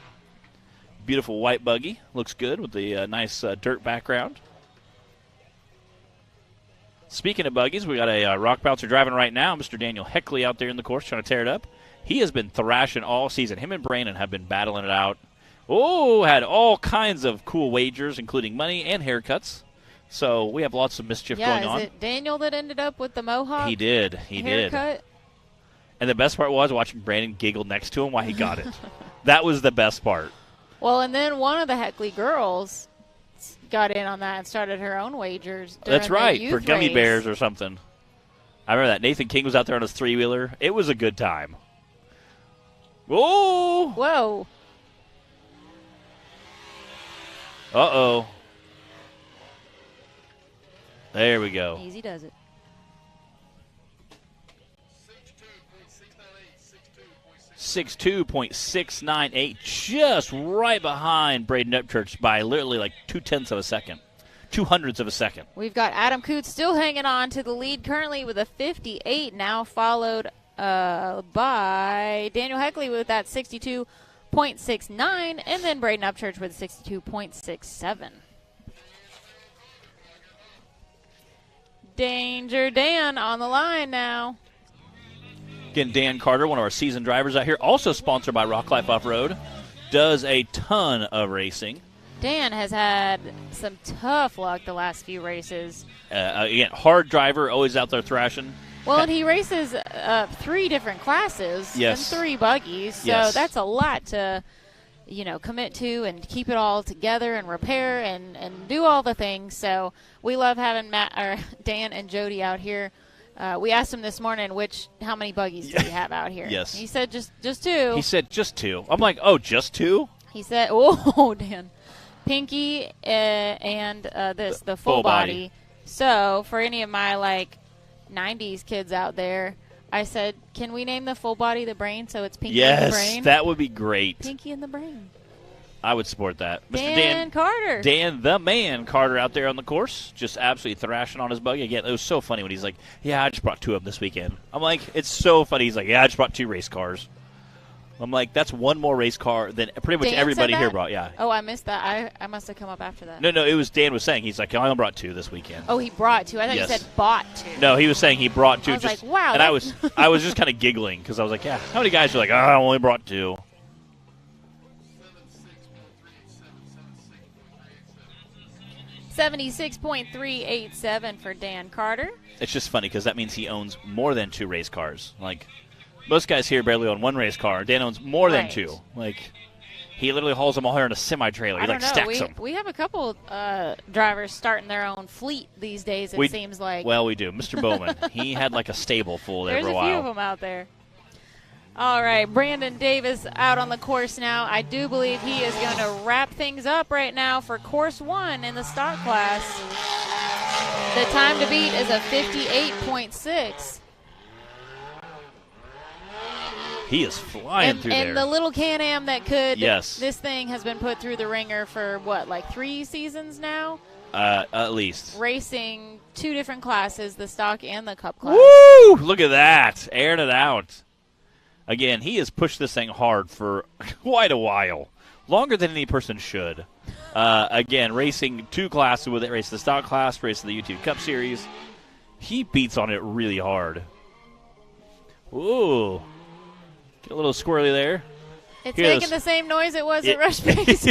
Beautiful white buggy. Looks good with the nice dirt background. Speaking of buggies, we got a rock bouncer driving right now. Mr. Daniel Heckley out there in the course trying to tear it up. He has been thrashing all season. Him and Brandon have been battling it out. Oh, had all kinds of cool wagers, including money and haircuts. So we have lots of mischief going on. Yeah, is it Daniel that ended up with the mohawk? He did. Haircut? And the best part was watching Brandon giggle next to him while he got it. That was the best part. Well, and then one of the Heckley girls got in on that and started her own wagers. That's right, the for gummy race. bears or something. I remember that. Nathan King was out there on his three-wheeler. It was a good time. Whoa! Whoa. Uh-oh. There we go. Easy does it. 62.698, just right behind Braden Upchurch by literally like 2/10 of a second. 2/100 of a second. We've got Adam Coots still hanging on to the lead currently with a 58, now followed by Daniel Heckley with that 62.69, and then Braden Upchurch with 62.67. Danger Dan on the line now. Again, Dan Carter, one of our seasoned drivers out here, also sponsored by Rocklife Off-Road. does a ton of racing. Dan has had some tough luck the last few races. Again, hard driver, always out there thrashing. Well, and he races 3 different classes and 3 buggies, so that's a lot to, commit to and keep it all together and repair and do all the things. So we love having Dan and Jody out here. We asked him this morning how many buggies do you have out here? Yes. He said just 2. He said just 2. I'm like, oh, just 2? He said, oh, Dan. Pinky and the full body. So for any of my 90s kids out there, I said, can we name the full body the brain so it's Pinky and the Brain? Yes, that would be great. Pinky and the Brain. I would support that. Dan Carter. Dan the Man Carter out there on the course, just absolutely thrashing on his buggy. Again, it was so funny when he's like, yeah, I just brought 2 of them this weekend. I'm like, it's so funny. He's like, yeah, I just brought 2 race cars. I'm like, that's 1 more race car than pretty much everybody here brought. Yeah. Oh, I missed that. I must have come up after that. No, it was Dan was saying. He's like, I only brought 2 this weekend. Oh, he brought 2. I thought you said bought 2. No, he was saying he brought 2. I was like, wow. And I was just kind of giggling because I was like, yeah, how many guys are like, I only brought 2? 76.387 for Dan Carter. It's just funny because that means he owns more than 2 race cars. Like, most guys here barely own 1 race car. Dan owns more than 2. Like, he literally hauls them all here in a semi-trailer. He, stacks them. We have a couple drivers starting their own fleet these days, it seems like. Well, we do. Mr. Bowman, he had a stable full there for a while. There's a few of them out there. All right, Brandon Davis out on the course now. I do believe he is going to wrap things up right now for course 1 in the stock class. The time to beat is a 58.6. He is flying through there. And the little Can-Am that could. Yes. This thing has been put through the ringer for, 3 seasons now? At least. Racing 2 different classes, the stock and the cup class. Woo! Look at that. Airing it out. Again, he has pushed this thing hard for quite a while. Longer than any person should. Again, racing 2 classes with it. Racing the stock class, racing the UTV Cup Series. He beats on it really hard. Ooh. Get a little squirrely there. It's making the same noise it was at Rush Pace.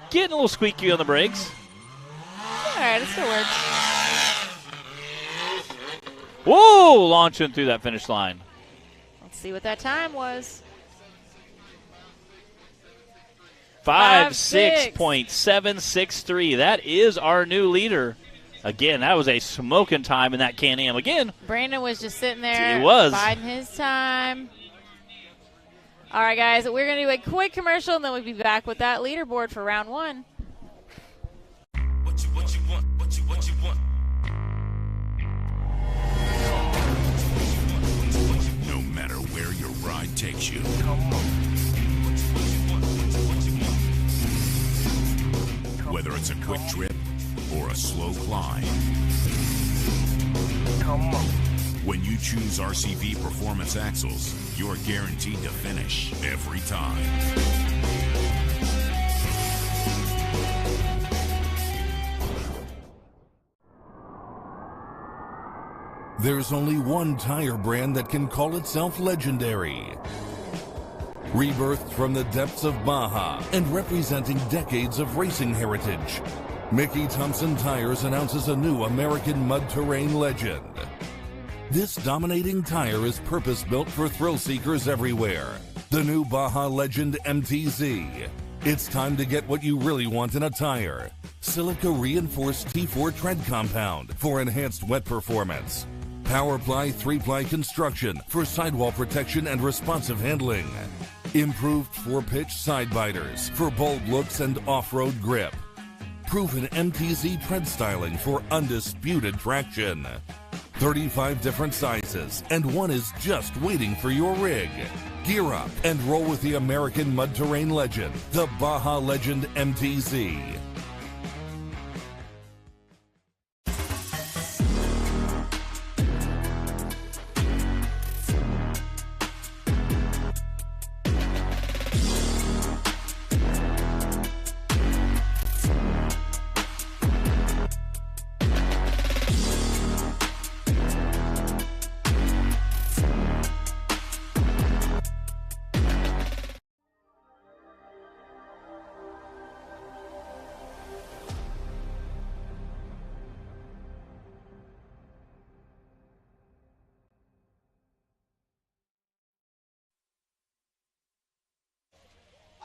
Getting a little squeaky on the brakes. All right, it still works. Whoa! Launching through that finish line. Let's see what that time was. 56.763. That is our new leader. Again, that was a smoking time in that Can-Am. Again, Brandon was just sitting there. He was. Biding his time. All right, guys, we're going to do a quick commercial, and then we'll be back with that leaderboard for round 1. What you want? No matter where your ride takes you. Whether it's a quick trip or a slow climb. When you choose RCV Performance Axles, you're guaranteed to finish every time. There's only one tire brand that can call itself legendary. Rebirthed from the depths of Baja and representing decades of racing heritage, Mickey Thompson Tires announces a new American mud terrain legend. This dominating tire is purpose-built for thrill seekers everywhere. The new Baja Legend MTZ. It's time to get what you really want in a tire. Silica reinforced T4 tread compound for enhanced wet performance. PowerPly 3-ply construction for sidewall protection and responsive handling. Improved 4-pitch side biters for bold looks and off-road grip. Proven MTZ tread styling for undisputed traction. 35 different sizes, and one is just waiting for your rig. Gear up and roll with the American mud terrain legend, the Baja Legend MTZ.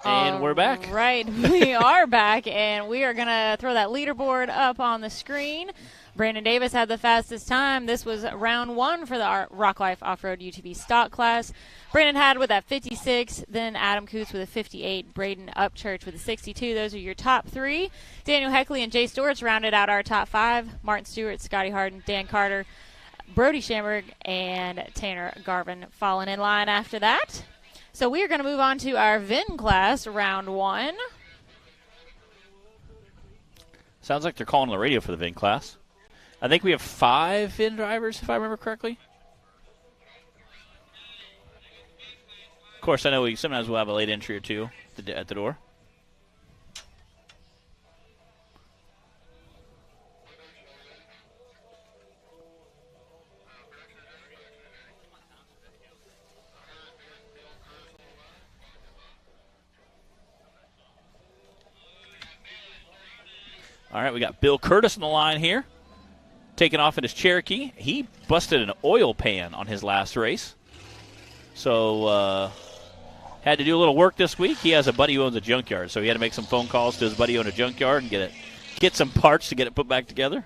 And we're back. Right, we are back, and we are going to throw that leaderboard up on the screen. Brandon Davis had the fastest time. This was round 1 for the Rocklife Off-Road UTV stock class. Brandon had with that 56, then Adam Coots with a 58, Braden Upchurch with a 62. Those are your top 3. Daniel Heckley and Jay Stewart's rounded out our top 5. Martin Stewart, Scotty Harden, Dan Carter, Brody Schamberg, and Tanner Garvin falling in line after that. So we are going to move on to our VIN class, round 1. Sounds like they're calling on the radio for the VIN class. I think we have 5 VIN drivers, if I remember correctly. Of course, I know sometimes we'll have a late entry or two at the door. All right, we got Bill Curtis on the line here, taking off in his Cherokee. He busted an oil pan on his last race, so had to do a little work this week. He has a buddy who owns a junkyard, so he had to make some phone calls to his buddy who owns a junkyard and get some parts to get it put back together.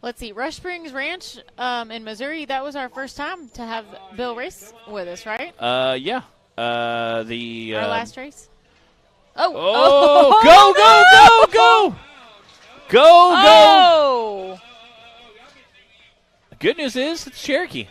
Let's see, Rush Springs Ranch in Missouri, that was our first time to have Bill race with us, right? Yeah. Our last race? Go, go! Oh! The good news is it's Cherokee.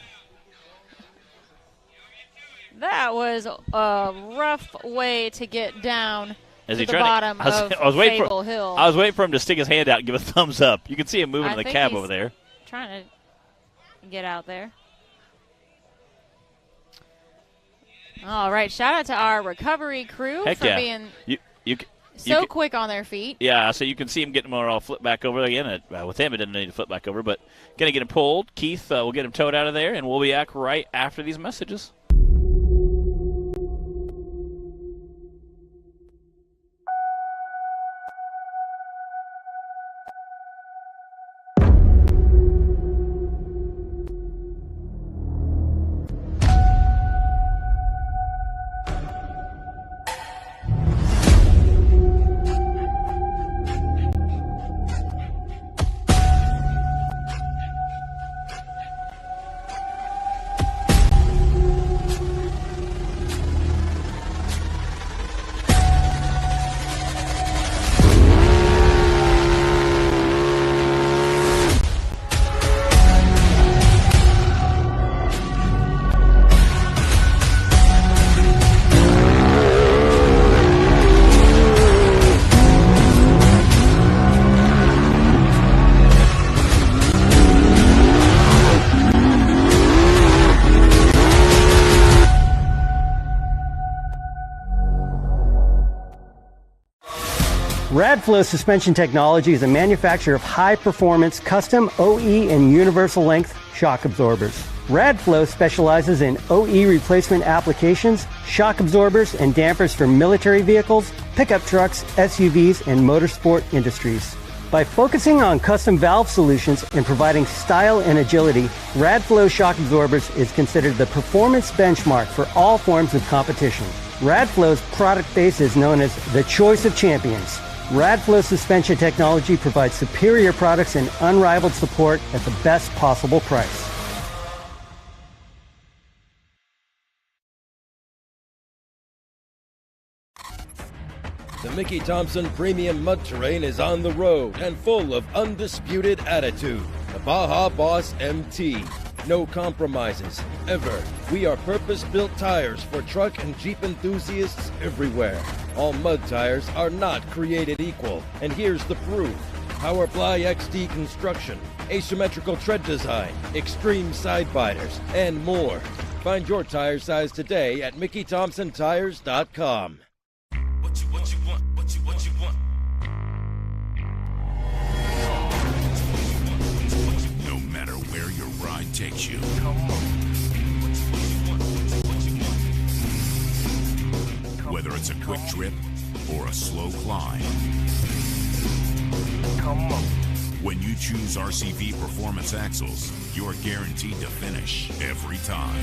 That was a rough way to get down Is to he the trying bottom to, of I was waiting Fable Hill. I was waiting for him to stick his hand out and give a thumbs up. You can see him moving in the think cab he's over there. Trying to get out there. All right, shout out to our recovery crew Heck for yeah. being You quick on their feet. Yeah, so you can see him getting them all flipped back over again. With him, it didn't need to flip back over, but going to get him pulled. Keith will get him towed out of there, and we'll be back right after these messages. Radflow Suspension Technology is a manufacturer of high-performance custom OE and universal length shock absorbers. Radflow specializes in OE replacement applications, shock absorbers, and dampers for military vehicles, pickup trucks, SUVs, and motorsport industries. By focusing on custom valve solutions and providing style and agility, Radflow shock absorbers is considered the performance benchmark for all forms of competition. Radflow's product base is known as the choice of champions. Radflow Suspension Technology provides superior products and unrivaled support at the best possible price. The Mickey Thompson Premium Mud Terrain is on the road and full of undisputed attitude. The Baja Boss MT. No compromises, ever. We are purpose-built tires for truck and Jeep enthusiasts everywhere. All mud tires are not created equal, and here's the proof. Powerply XD construction, asymmetrical tread design, extreme side biters, and more. Find your tire size today at MickeyThompsonTires.com. What you want? No matter where your ride takes you. Whether it's a quick trip or a slow climb. When you choose RCV Performance Axles, you're guaranteed to finish every time.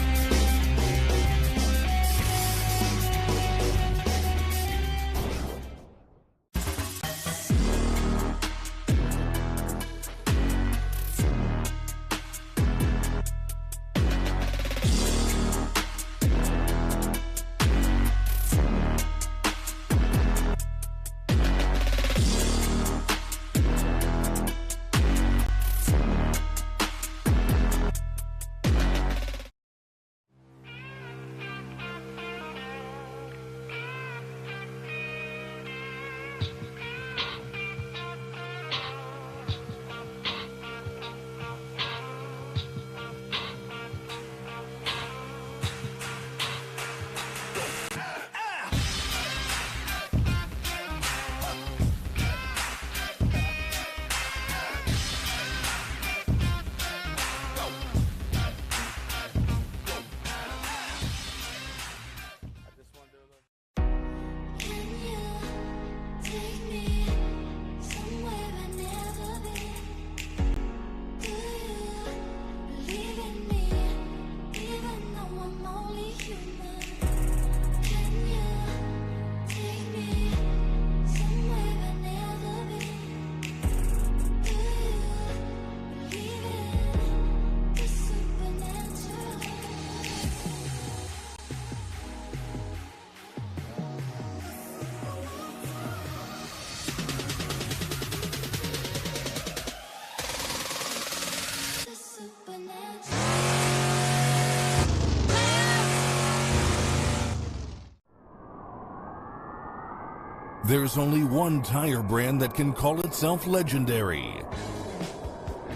There's only one tire brand that can call itself legendary.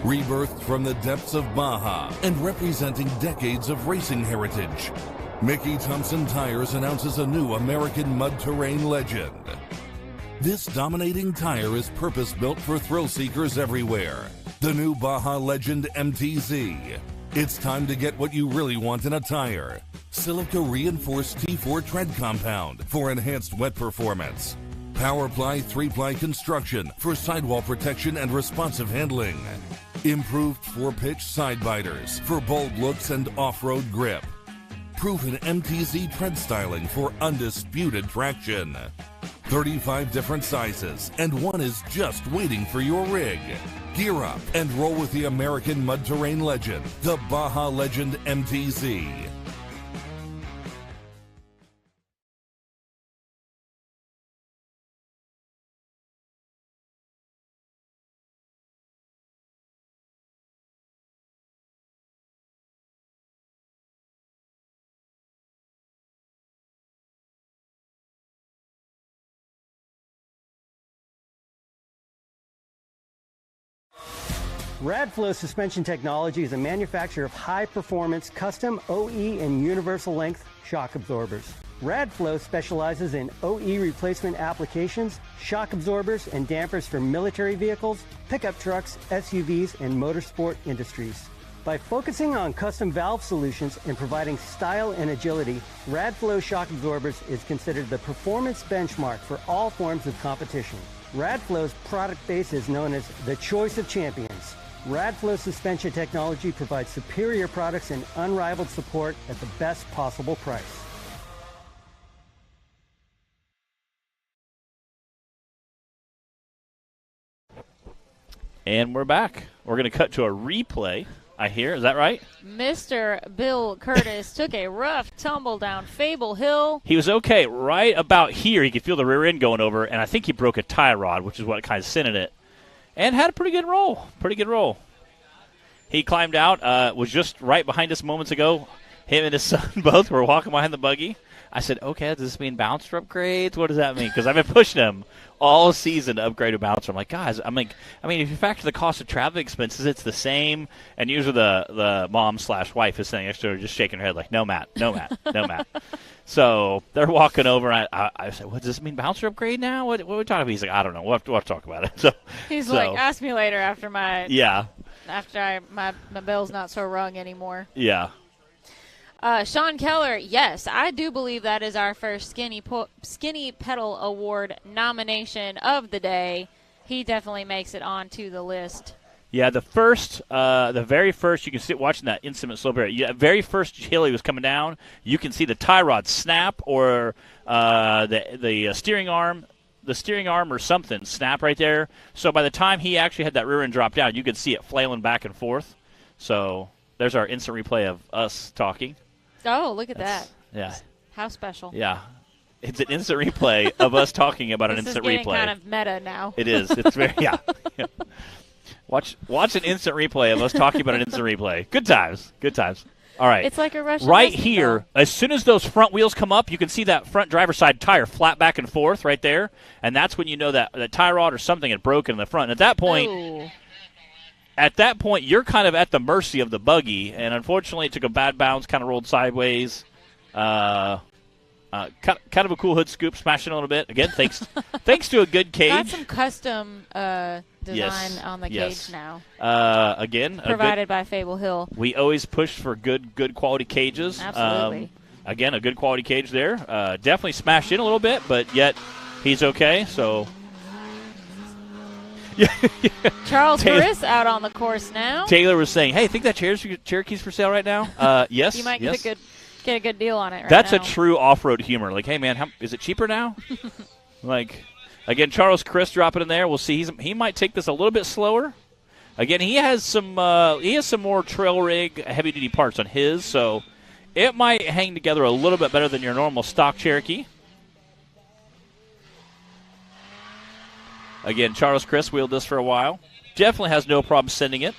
Rebirthed from the depths of Baja and representing decades of racing heritage, Mickey Thompson Tires announces a new American mud terrain legend. This dominating tire is purpose-built for thrill seekers everywhere. The new Baja Legend MTZ. It's time to get what you really want in a tire. Silica reinforced T4 tread compound for enhanced wet performance. PowerPly 3-ply construction for sidewall protection and responsive handling. Improved 4-pitch side biters for bold looks and off-road grip. Proven MTZ tread styling for undisputed traction. 35 different sizes, and one is just waiting for your rig. Gear up and roll with the American mud terrain legend, the Baja Legend MTZ. Radflow Suspension Technology is a manufacturer of high-performance custom OE and universal length shock absorbers. Radflow specializes in OE replacement applications, shock absorbers, and dampers for military vehicles, pickup trucks, SUVs, and motorsport industries. By focusing on custom valve solutions and providing style and agility, Radflow shock absorbers is considered the performance benchmark for all forms of competition. Radflow's product base is known as the choice of champions. Radflow Suspension Technology provides superior products and unrivaled support at the best possible price. And we're back. We're going to cut to a replay, I hear. Is that right? Mr. Bill Curtis took a rough tumble down Fable Hill. He was okay. Right about here, he could feel the rear end going over, and I think he broke a tie rod, which is what kind of sent it. And had a pretty good roll. Pretty good roll. He climbed out, was just right behind us moments ago. Him and his son both were walking behind the buggy. I said, okay, does this mean bouncer upgrades? What does that mean? Because I've been pushing him all season to upgrade a bouncer. I'm like, guys, if you factor the cost of travel expenses, it's the same. And usually the mom/wife is sitting next to her just shaking her head like, no, Matt, no, Matt, no, Matt. So they're walking over. And I said, what does this mean, bouncer upgrade now? What are we talking about? He's like, I don't know. We'll have to talk about it. He's like, ask me later after my bell's not so rung anymore. Yeah. Sean Keller, yes, I do believe that is our first Skinny Pedal Award nomination of the day. He definitely makes it onto the list. Yeah, the very first, you can see watching that instrument slope area. Yeah, very first hill he was coming down, you can see the tie rod snap or the steering arm or something snap right there. So by the time he actually had that rear end drop down, you could see it flailing back and forth. So there's our instant replay of us talking. Oh, look at that. Yeah. How special. Yeah. It's an instant replay of us talking about an instant replay. This is getting kind of meta now. It is. It's very, yeah. Watch an instant replay of us talking about an instant replay. Good times. Good times. All right. It's like a Russian right wrestling here, film. as soon as those front wheels come up, you can see that front driver's side tire flap back and forth right there, and that's when you know that the tie rod or something had broken in the front. And at that point, you're kind of at the mercy of the buggy, and unfortunately, it took a bad bounce, kind of rolled sideways. Kind of a cool hood scoop, smashing a little bit. Again, thanks to a good cage. Got some custom design on the cage now. Again, provided by Fable Hill. We always push for good quality cages. Absolutely. Again, a good quality cage there. Definitely smashed in a little bit, but yet he's okay. So. Charles Chris out on the course now. Taylor was saying, "Hey, think that Cherokee's for sale right now?" Yes. You might get a good deal on it. Right That's now. a true off-road humor. Like, hey man, is it cheaper now? Like, again, Charles Chris dropping in there. We'll see. He might take this a little bit slower. Again, he has some more trail rig heavy-duty parts on his, so it might hang together a little bit better than your normal stock Cherokee. Again, Charles Chris wheeled this for a while. Definitely has no problem sending it.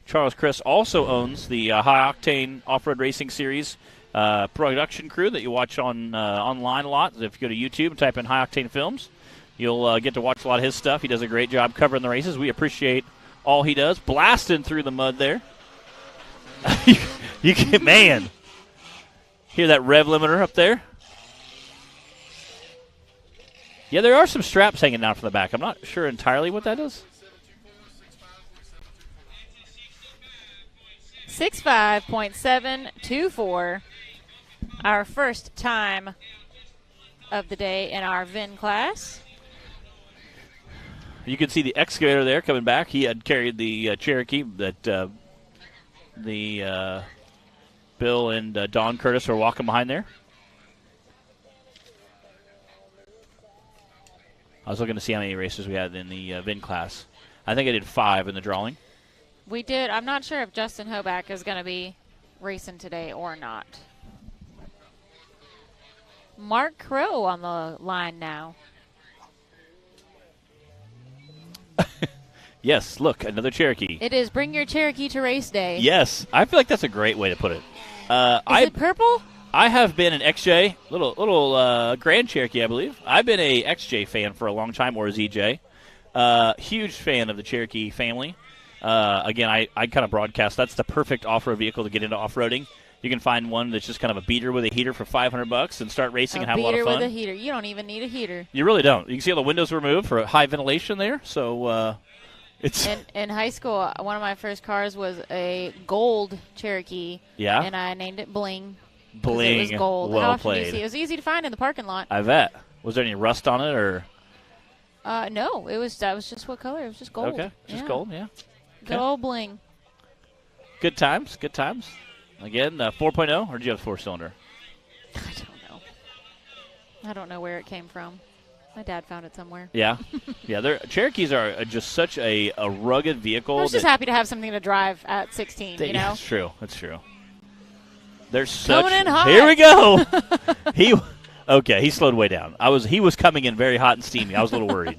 Charles Chris also owns the High Octane Off-Road Racing Series production crew that you watch on online a lot. If you go to YouTube and type in High Octane Films, you'll get to watch a lot of his stuff. He does a great job covering the races. We appreciate all he does. Blasting through the mud there. you can, man, hear that rev limiter up there? Yeah, there are some straps hanging down from the back. I'm not sure entirely what that is. 65.724. Our first time of the day in our VIN class. You can see the excavator there coming back. He had carried the Cherokee that the Bill and Don Curtis are walking behind there. I was looking to see how many races we had in the VIN class. I think I did 5 in the drawing. We did. I'm not sure if Justin Hoback is going to be racing today or not. Mark Crow on the line now. Yes, look, another Cherokee. It is Bring Your Cherokee to Race Day. Yes, I feel like that's a great way to put it. Is it purple? I have been an XJ, little Grand Cherokee, I believe. I've been a XJ fan for a long time, or a ZJ. Huge fan of the Cherokee family. Again, I kind of broadcast. That's the perfect off-road vehicle to get into off-roading. You can find one that's just kind of a beater with a heater for $500 and start racing and have a lot of fun. A beater with a heater. You don't even need a heater. You really don't. You can see all the windows removed for high ventilation there. So it's in high school, one of my first cars was a gold Cherokee. Yeah. And I named it Bling. Bling. It was gold. Well How often played. do you see? It was easy to find in the parking lot. I bet. Was there any rust on it or? No, that was just what color. It was just gold. Okay, just gold. Yeah. Good old Bling. Good times. Good times. Again, 4.0, or did you have 4-cylinder? I don't know. I don't know where it came from. My dad found it somewhere. Yeah. Yeah, Cherokees are just such a rugged vehicle. I was just happy to have something to drive at 16, you know? That's true. That's true. They're such. Coming in hot. Here we go. He slowed way down. He was coming in very hot and steamy. I was a little worried.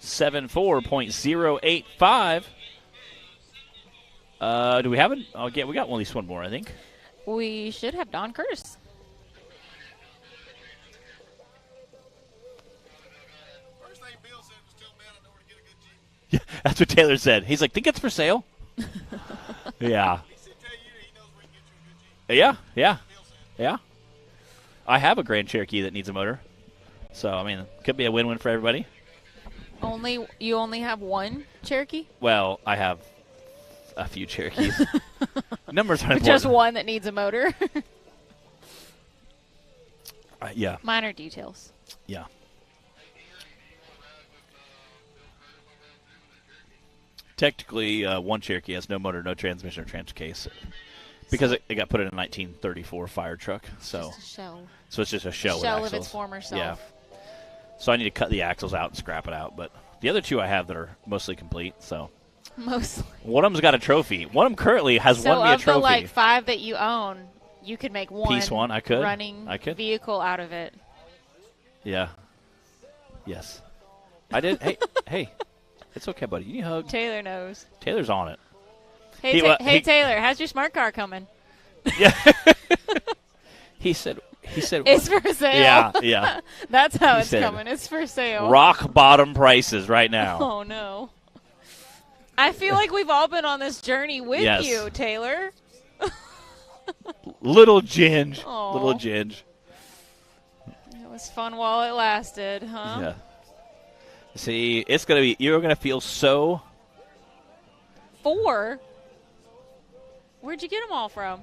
74.085. Do we have it? Oh, yeah, we got at least one more, I think. We should have Don Curtis. Yeah, that's what Taylor said. He's like, think it's for sale? Yeah. Yeah. I have a Grand Cherokee that needs a motor. So, I mean, it could be a win-win for everybody. You only have one Cherokee? Well, I have a few Cherokees. Numbers aren't important. Just one that needs a motor? Yeah. Minor details. Yeah. Technically, one Cherokee has no motor, no transmission, or transfer case because it got put in a 1934 fire truck. So Just a shell. So it's just a shell with Shell axles. of its former self. Yeah. So I need to cut the axles out and scrap it out. But the other two I have that are mostly complete. So Mostly. one of them's got a trophy. One of them currently has won me a So trophy. of the, like, 5 that you own, you could make Piece one, I could. running I could. vehicle out of it. Yeah. Yes. I did. Hey. It's okay, buddy. You need a hug. Taylor knows. Taylor's on it. Hey, He- Taylor, how's your smart car coming? Yeah. He said. It's for sale. Yeah. That's how He it's said, coming. It's for sale. Rock bottom prices right now. Oh, no. I feel like we've all been on this journey with Yes. you, Taylor. Little Ginge. Aw. Little Ginge. It was fun while it lasted, huh? Yeah. See, you're gonna feel so. 4? Where'd you get them all from?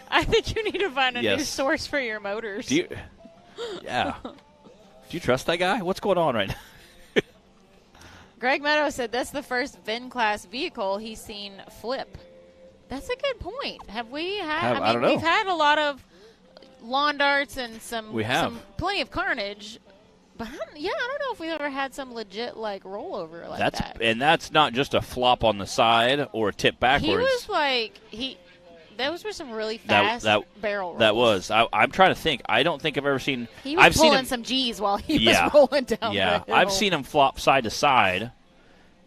I think you need to find a new Yes. source for your motors. Yeah. Do you trust that guy? What's going on right now? Greg Meadows said that's the first VIN class vehicle he's seen flip. That's a good point. Have we had? I don't know. We've had a lot of lawn darts and We have. plenty of carnage. But I don't know if we've ever had some legit like rollover like that. And that's not just a flop on the side or a tip backwards. He was like those were some really fast barrel rolls. That was. I'm trying to think. I don't think I've ever seen. He was I've pulling seen him, some G's while he Yeah. was rolling down Yeah, the hill. I've seen him flop side to side,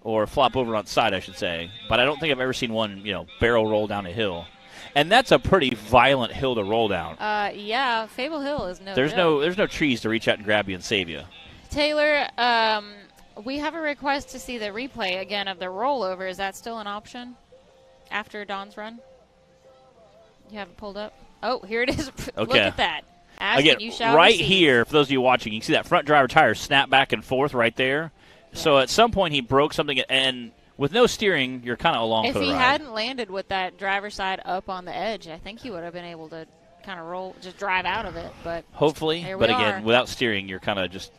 or flop over on the side, I should say. But I don't think I've ever seen one, barrel roll down a hill. And that's a pretty violent hill to roll down. Yeah, Fable Hill is no There's joke. no trees to reach out and grab you and save you. Taylor, we have a request to see the replay again of the rollover. Is that still an option after Dawn's run? You have it pulled up? Oh, here it is. Look Okay. at that. Ask Again, and you shall right receive. here, for those of you watching, you can see that front driver tire snap back and forth right there. Yeah. So at some point he broke something, and with no steering, you're kind of along If for the he ride. hadn't landed with that driver's side up on the edge, I think he would have been able to kind of roll, just drive out of it. But Hopefully, there we but again, are. without steering, you're kind of just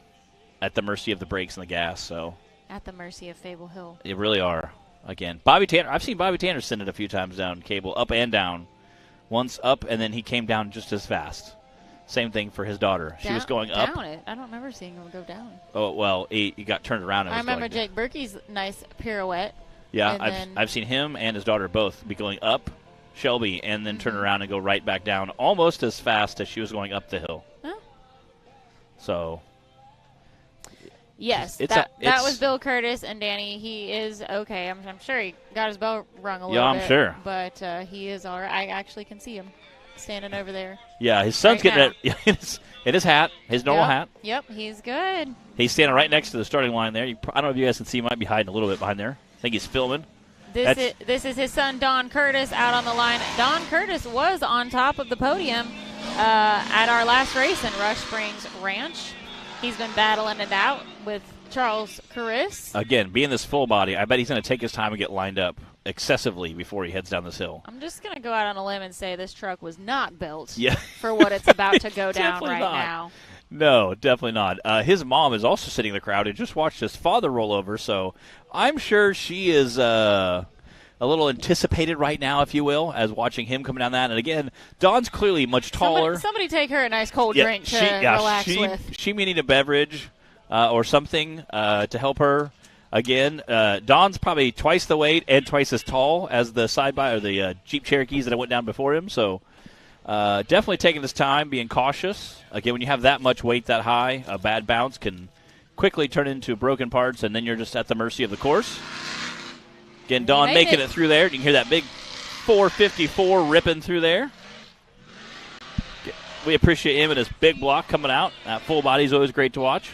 at the mercy of the brakes and the gas. So at the mercy of Fable Hill. you really are. Again, Bobby Tanner. I've seen Bobby Tanner send it a few times down cable, up and down. Once up, and then he came down just as fast. Same thing for his daughter. She was going up. Down it. I don't remember seeing him go down. Oh well, he got turned around. And I was remember going Jake Berkey's nice pirouette. Yeah, and then- I've seen him and his daughter both be going up Shelby and then turn around and go right back down almost as fast as she was going up the hill. Huh? So Yes, It's that a- was Bill Curtis and Danny. He is okay. I'm sure he got his bell rung a little Yeah, bit. I'm sure. But he is all right. I actually can see him standing over there. yeah, his son's Right getting it in his hat, his normal hat. Yep, he's good. He's standing right next to the starting line there. I don't know if you guys can see, he might be hiding a little bit behind there. I think he's filming. This is his son, Don Curtis, out on the line. Don Curtis was on top of the podium at our last race in Rush Springs Ranch. He's been battling it out with Charles Caris. Again, being this full body, I bet he's going to take his time and get lined up excessively before he heads down this hill. I'm just going to go out on a limb and say this truck was not built Yeah. for what it's about to go down Definitely right not. now. No, definitely not. His mom is also sitting in the crowd and just watched his father roll over, so I'm sure she is a little anticipated right now, if you will, as watching him come down that. And again, Don's clearly much taller. Somebody take her a nice cold drink to relax with. She may need a beverage or something to help her. Again, Don's probably twice the weight and twice as tall as the the Jeep Cherokees that I went down before him. So definitely taking his time, being cautious. Again, when you have that much weight that high, a bad bounce can quickly turn into broken parts, and then you're just at the mercy of the course. Again, Don made making it. it through there. You can hear that big 454 ripping through there. We appreciate him and his big block coming out. That full body is always great to watch.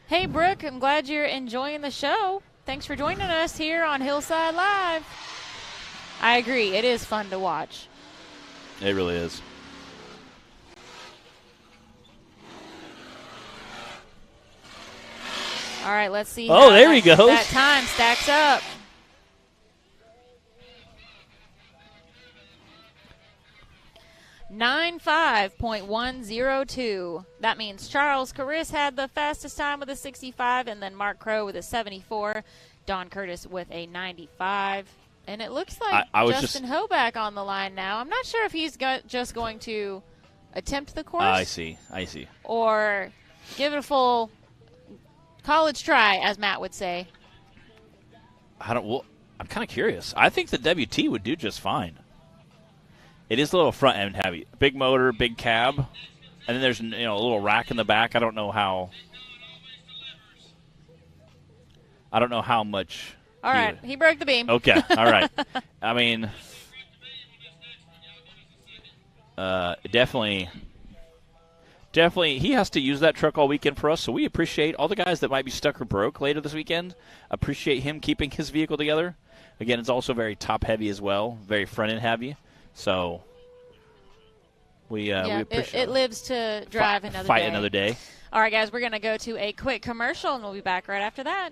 Hey, Brooke, I'm glad you're enjoying the show. Thanks for joining us here on Hillside Live. I agree. It is fun to watch. It really is. All right, let's see. Oh, how there he goes. That time stacks up. 95.102. That means Charles Caris had the fastest time with a 65, and then Mark Crow with a 74, Don Curtis with a 95. And it looks like Justin Hoback on the line now. I'm not sure if he's just going to attempt the course. I see. Or give it a full college try, as Matt would say. I'm kind of curious. I think the WT would do just fine. It is a little front end heavy. Big motor, big cab, and then there's a little rack in the back. I don't know how much. All right, he broke the beam. Okay, all right. I mean, definitely, he has to use that truck all weekend for us, so we appreciate all the guys that might be stuck or broke later this weekend. Appreciate him keeping his vehicle together. Again, it's also very top-heavy as well, very front-end heavy. So we appreciate it lives to drive another day. All right, guys, we're going to go to a quick commercial, and we'll be back right after that.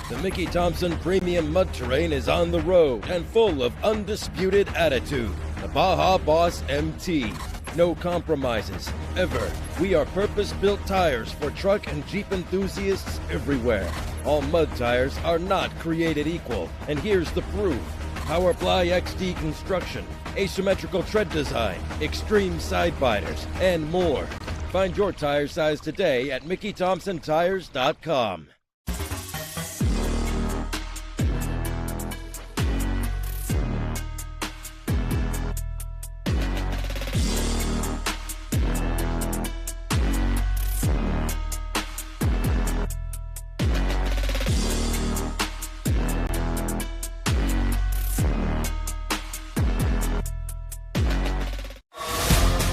The Mickey Thompson Premium Mud Terrain is on the road and full of undisputed attitude. The Baja Boss MT. No compromises, ever. We are purpose-built tires for truck and Jeep enthusiasts everywhere. All mud tires are not created equal, and here's the proof. Powerply XD construction, asymmetrical tread design, extreme side biters, and more. Find your tire size today at MickeyThompsonTires.com.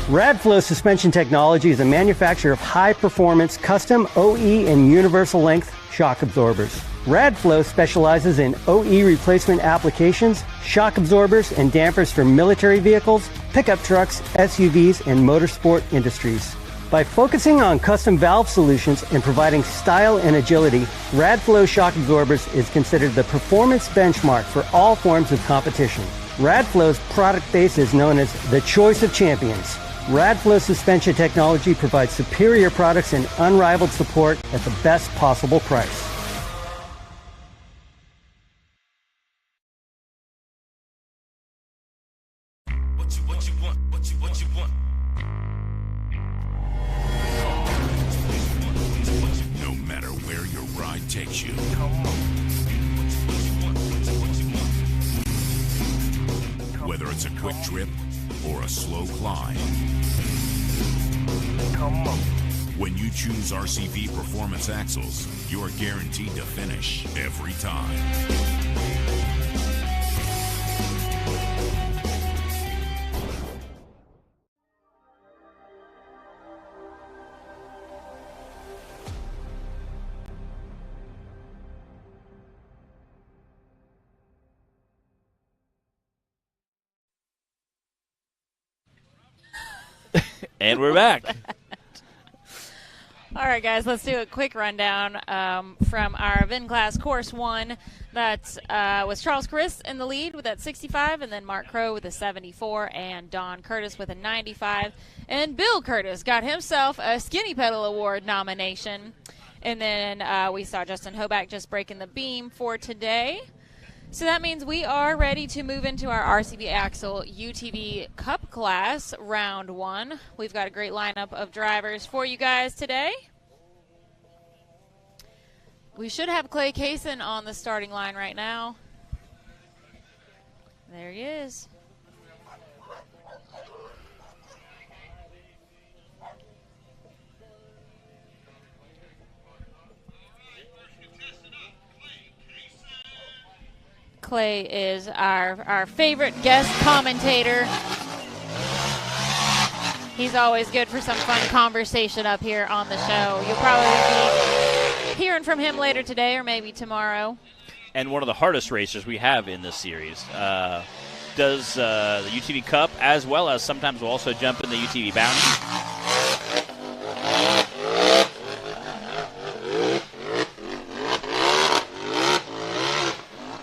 Radflow Suspension Technology is a manufacturer of high-performance custom OE and universal length shock absorbers. Radflow specializes in OE replacement applications, shock absorbers, and dampers for military vehicles, pickup trucks, SUVs, and motorsport industries. By focusing on custom valve solutions and providing style and agility, Radflow shock absorbers is considered the performance benchmark for all forms of competition. Radflow's product base is known as the choice of champions. Radflow Suspension Technology provides superior products and unrivaled support at the best possible price. What you want? No matter where your ride takes you. Whether it's a quick trip or a slow climb. When you choose RCV Performance Axles, you're guaranteed to finish every time. And we're back. All right, guys, let's do a quick rundown from our VIN class Course 1. That was Charles Caris in the lead with that 65, and then Mark Crow with a 74, and Don Curtis with a 95. And Bill Curtis got himself a Skinny Pedal Award nomination. And then we saw Justin Hoback just breaking the beam for today. So that means we are ready to move into our RCV Axle UTV Cup class, round 1. We've got a great lineup of drivers for you guys today. We should have Clay Kaysen on the starting line right now. There he is. Clay is our favorite guest commentator. He's always good for some fun conversation up here on the show. You'll probably be hearing from him later today or maybe tomorrow. And one of the hardest racers we have in this series does the UTV Cup, as well as sometimes we'll also jump in the UTV Bounty.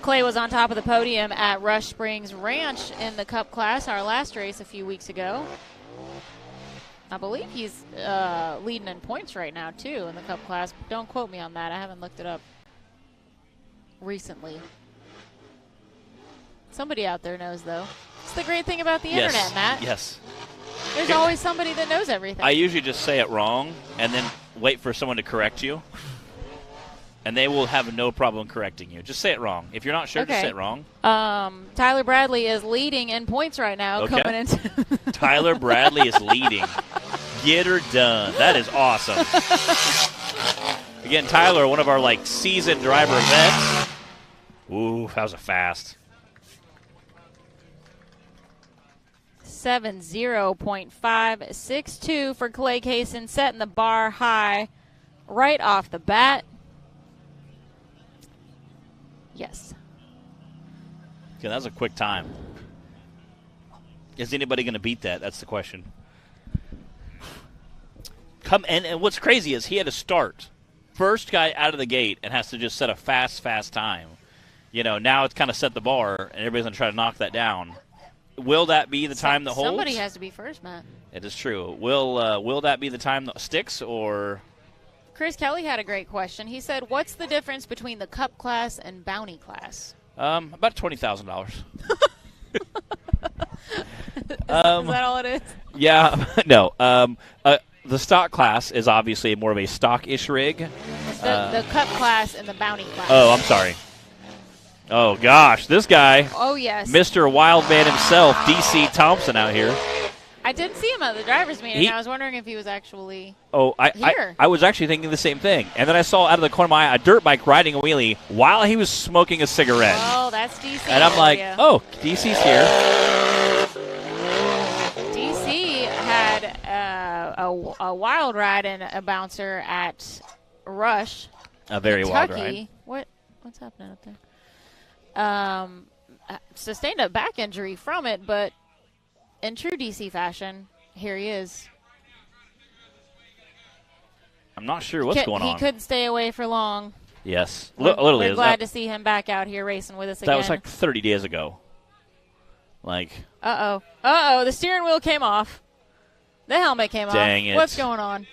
Clay was on top of the podium at Rush Springs Ranch in the Cup class, our last race a few weeks ago. I believe he's leading in points right now, too, in the Cup class. Don't quote me on that. I haven't looked it up recently. Somebody out there knows, though. It's the great thing about the internet, Matt. Yes. There's always somebody that knows everything. I usually just say it wrong and then wait for someone to correct you. And they will have no problem correcting you. Just say it wrong. If you're not sure, just say it wrong. Tyler Bradley is leading in points right now. Okay. Coming into Tyler Bradley is leading. Get her done. That is awesome. Again, Tyler, one of our seasoned driver vets. Ooh, that was a fast. 70.562 for Clay Kaysen, setting the bar high right off the bat. Yes. Okay, that was a quick time. Is anybody going to beat that? That's the question. And what's crazy is he had to start. First guy out of the gate and has to just set a fast time. Now it's kind of set the bar, and everybody's going to try to knock that down. Will that be the time that holds? Somebody has to be first, Matt. It is true. Will that be the time that sticks, or? Chris Kelly had a great question. He said, what's the difference between the Cup class and Bounty class? About $20,000. Is that all it is? Yeah. No. The stock class is obviously more of a stock-ish rig. It's the Cup class and the Bounty class. Oh, I'm sorry. Oh, gosh. This guy. Oh, yes. Mr. Wildman himself, D.C. Thompson out here. I did see him at the driver's meeting. I was wondering if he was actually here. I was actually thinking the same thing. And then I saw out of the corner of my eye a dirt bike riding a wheelie while he was smoking a cigarette. Oh, that's DC. And I'm like, oh, DC's here. DC had a wild ride and a bouncer at Rush. A very Kentucky. wild ride. What's happening up there? Sustained a back injury from it, but in true DC fashion, here he is. I'm not sure what's going on. He couldn't stay away for long. Yes. We're glad to see him back out here racing with us again. That was 30 days ago. Uh-oh. The steering wheel came off. The helmet came off. Dang it. What's going on?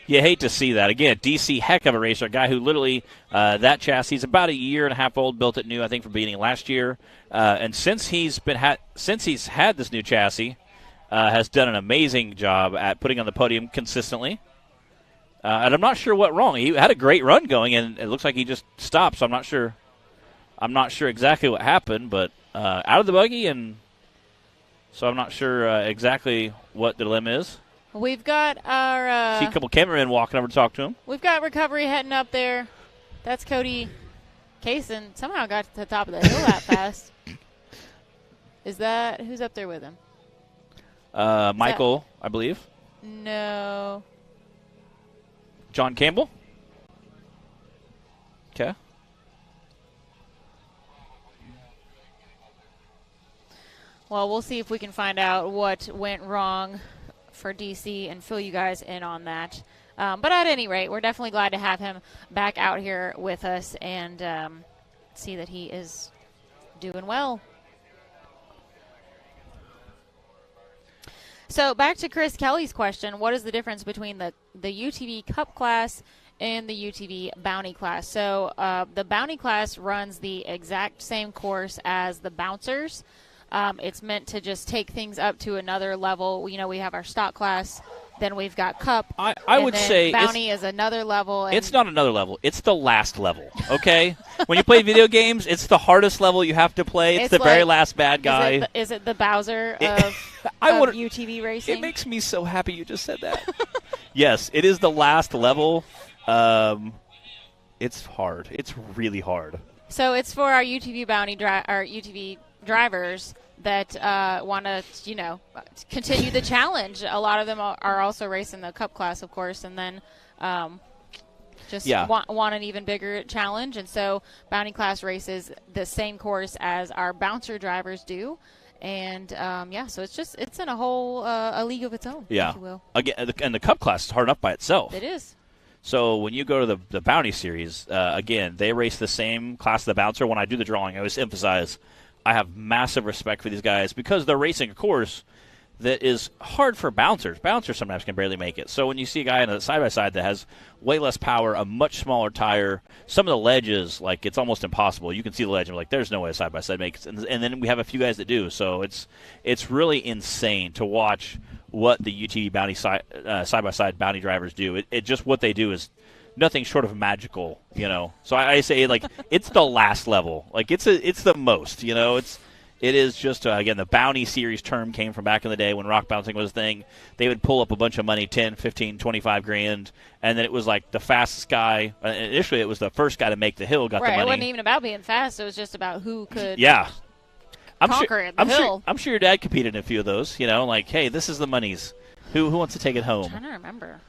You hate to see that. Again, DC, heck of a racer, a guy who literally, that chassis is about a year and a half old, built it new, I think, from beginning last year. And since he's had this new chassis, has done an amazing job at putting on the podium consistently. And I'm not sure what wrong. He had a great run going, and it looks like he just stopped. So I'm not sure exactly what happened, but out of the buggy, and so I'm not sure exactly what the dilemma is. We've got our... see a couple cameramen walking over to talk to him. We've got recovery heading up there. That's Cody Kaysen. Somehow got to the top of the hill that fast. Who's up there with him? Michael, I believe. No. John Campbell? Okay. Well, we'll see if we can find out what went wrong for DC and fill you guys in on that. But at any rate, we're definitely glad to have him back out here with us and see that he is doing well. So back to Chris Kelly's question, what is the difference between the UTV Cup class and the UTV Bounty class? So the Bounty class runs the exact same course as the Bouncers. It's meant to just take things up to another level. We have our stock class, then we've got Cup. I would say Bounty is another level. And it's not another level. It's the last level, okay? When you play video games, it's the hardest level you have to play. It's the very last bad guy. Is it the Bowser of UTV racing? It makes me so happy you just said that. Yes, it is the last level. It's hard. It's really hard. So it's for our UTV UTV drivers that want to, continue the challenge. A lot of them are also racing the Cup class, of course, and then want an even bigger challenge. And so Bounty class races the same course as our Bouncer drivers do. And, so it's in a whole a league of its own, if you will. Again, and the Cup class is hard enough by itself. It is. So when you go to the Bounty Series, again, they race the same class of the bouncer. When I do the drawing, I always emphasize I have massive respect for these guys because they're racing a course that is hard for bouncers. Bouncers sometimes can barely make it. So when you see a guy in a side-by-side that has way less power, a much smaller tire, some of the ledges, like, it's almost impossible. You can see the ledge and like, there's no way a side-by-side makes it. And then we have a few guys that do. So it's really insane to watch what the UTV Bounty side-by-side Bounty drivers do. It just what they do is nothing short of magical, you know. So I say, like, it's the last level. Like, it's the most, you know. It is just, again, the Bounty Series term came from back in the day when rock bouncing was a thing. They would pull up a bunch of money, 10, 15, 25 grand, and then it was like the fastest guy. Initially, it was the first guy to make the hill got the money. It wasn't even about being fast. It was just about who could conquer the hill. I'm sure your dad competed in a few of those, you know, like, hey, this is the monies. Who wants to take it home? I'm trying to remember.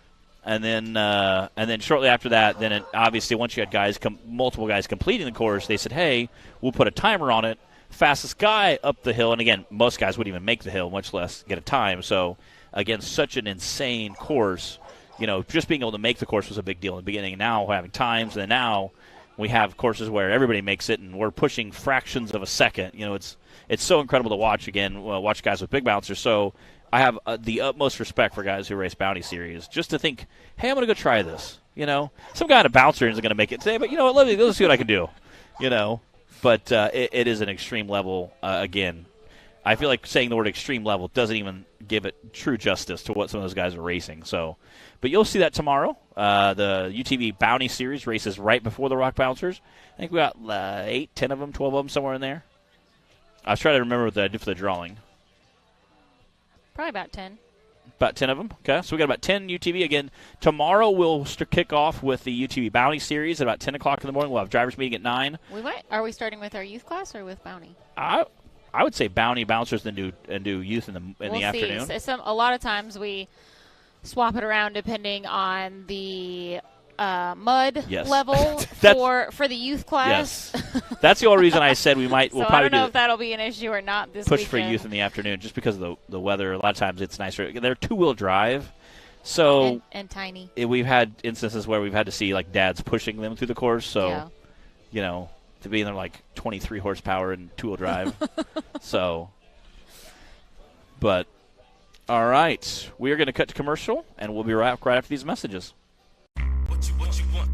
And then shortly after that, then obviously once you had multiple guys completing the course, they said, hey, we'll put a timer on it. Fastest guy up the hill, and again, most guys wouldn't even make the hill, much less get a time. So, again, such an insane course. You know, just being able to make the course was a big deal in the beginning. And now having times, and now we have courses where everybody makes it, and we're pushing fractions of a second. You know, it's so incredible to watch. Again, watch guys with big bouncers. So I have the utmost respect for guys who race Bounty Series. Just to think, hey, I'm going to go try this. You know, some guy in a bouncer isn't going to make it today, but you know what? Let's see what I can do. You know. But it is an extreme level. Again, I feel like saying the word extreme level doesn't even give it true justice to what some of those guys are racing. So, but you'll see that tomorrow. The UTV Bounty Series races right before the Rock Bouncers. I think we got 8, 10 of them, 12 of them, somewhere in there. I was trying to remember what I did for the drawing. Probably about 10. About 10 of them. Okay, so we got about 10 UTV. Again, tomorrow we'll kick off with the UTV Bounty Series at about 10 o'clock in the morning. We'll have drivers meeting at 9. We might. Are we starting with our youth class or with Bounty? I would say Bounty bouncers and do youth in the afternoon. So a lot of times we swap it around depending on the mud level for the youth class. Yes. That's the only reason I said we'll probably I don't know if that'll be an issue or not this push weekend. For youth in the afternoon just because of the weather. A lot of times it's nicer. They're two-wheel drive. So and tiny. We've had instances where we've had to see like dads pushing them through the course. So, you know, to be in there like 23 horsepower and two-wheel drive. So, but all right, we are going to cut to commercial, and we'll be right after these messages. What you want?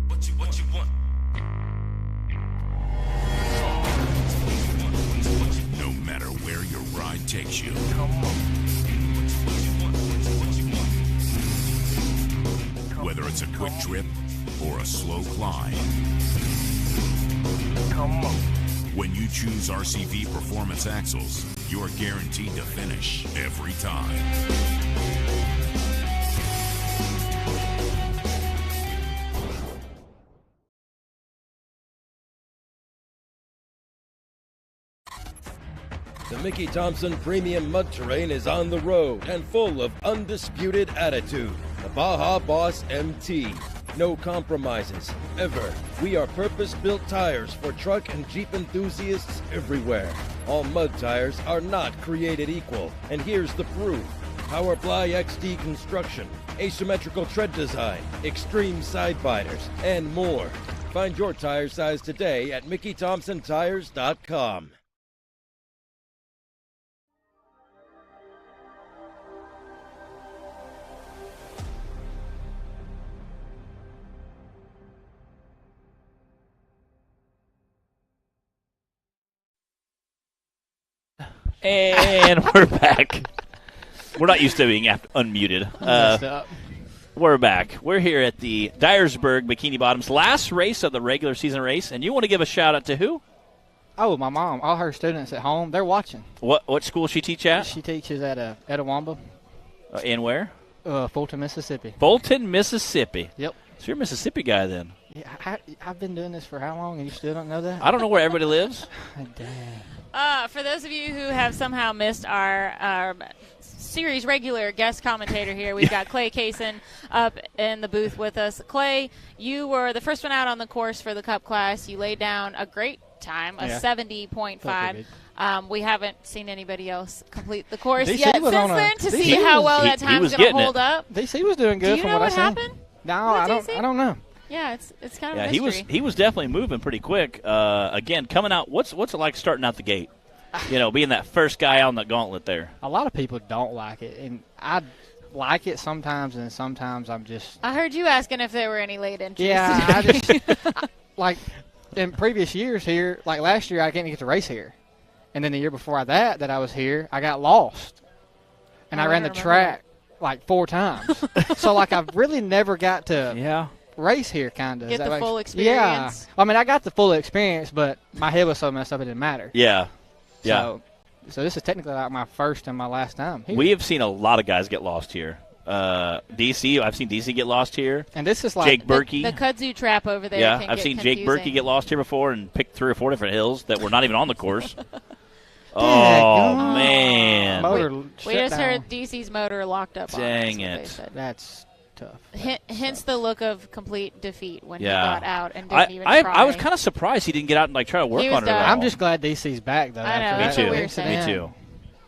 No matter where your ride takes you. Whether it's a quick trip or a slow climb. When you choose RCV Performance Axles, you're guaranteed to finish every time. The Mickey Thompson Premium Mud Terrain is on the road and full of undisputed attitude. The Baja Boss MT. No compromises, ever. We are purpose-built tires for truck and Jeep enthusiasts everywhere. All mud tires are not created equal, and here's the proof. Powerfly XD construction, asymmetrical tread design, extreme side biters, and more. Find your tire size today at MickeyThompsonTires.com. And we're back. We're not used to being unmuted. We're back. We're here at the Dyersburg Bikini Bottoms last race of the regular season race, and you want to give a shout out to who? Oh, my mom. All her students at home, they're watching. What school she teach at? She teaches at Etowamba. In where? Fulton, Mississippi. Fulton, Mississippi. Yep. So you're a Mississippi guy then? Yeah, I've been doing this for how long, and you still don't know that? I don't know where everybody lives. Dang. For those of you who have somehow missed our series regular guest commentator here, we've got Clay Kaysen up in the booth with us. Clay, you were the first one out on the course for the Cup class. You laid down a great time, a 70.5. We haven't seen anybody else complete the course DC yet since then to see how well that time's going to hold up. DC was doing good Do you from know what I happened? No, I don't know. Yeah, it's kind of a Yeah, mystery. he was definitely moving pretty quick. Again, coming out. What's it like starting out the gate? Being that first guy out on the gauntlet there. A lot of people don't like it, and I like it sometimes, and sometimes I'm just. I heard you asking if there were any late entries. Yeah, I just like in previous years here. Like last year, I didn't get to race here, and then the year before that I was here, I got lost, and I ran the track like 4 times. So like I've really never got to race here, kind of. Get the full experience. Yeah, I mean I got the full experience, but my head was so messed up it didn't matter. Yeah, yeah. So this is technically like my first and my last time here. We have seen a lot of guys get lost here. DC, I've seen DC get lost here. And this is like Jake Berkey. The kudzu trap over there. Yeah, can I've get seen confusing. Jake Berkey get lost here before and pick 3 or 4 different hills that were not even on the course. Oh, man. Motor we just heard DC's motor locked up. Dang on it. That's tough. Hence the look of complete defeat when he Yeah. got out and didn't even try. I was kind of surprised he didn't get out and like try to work He was on it done. at all. I'm just glad DC's back though. I know, after that's that what we were incident. saying. Me too.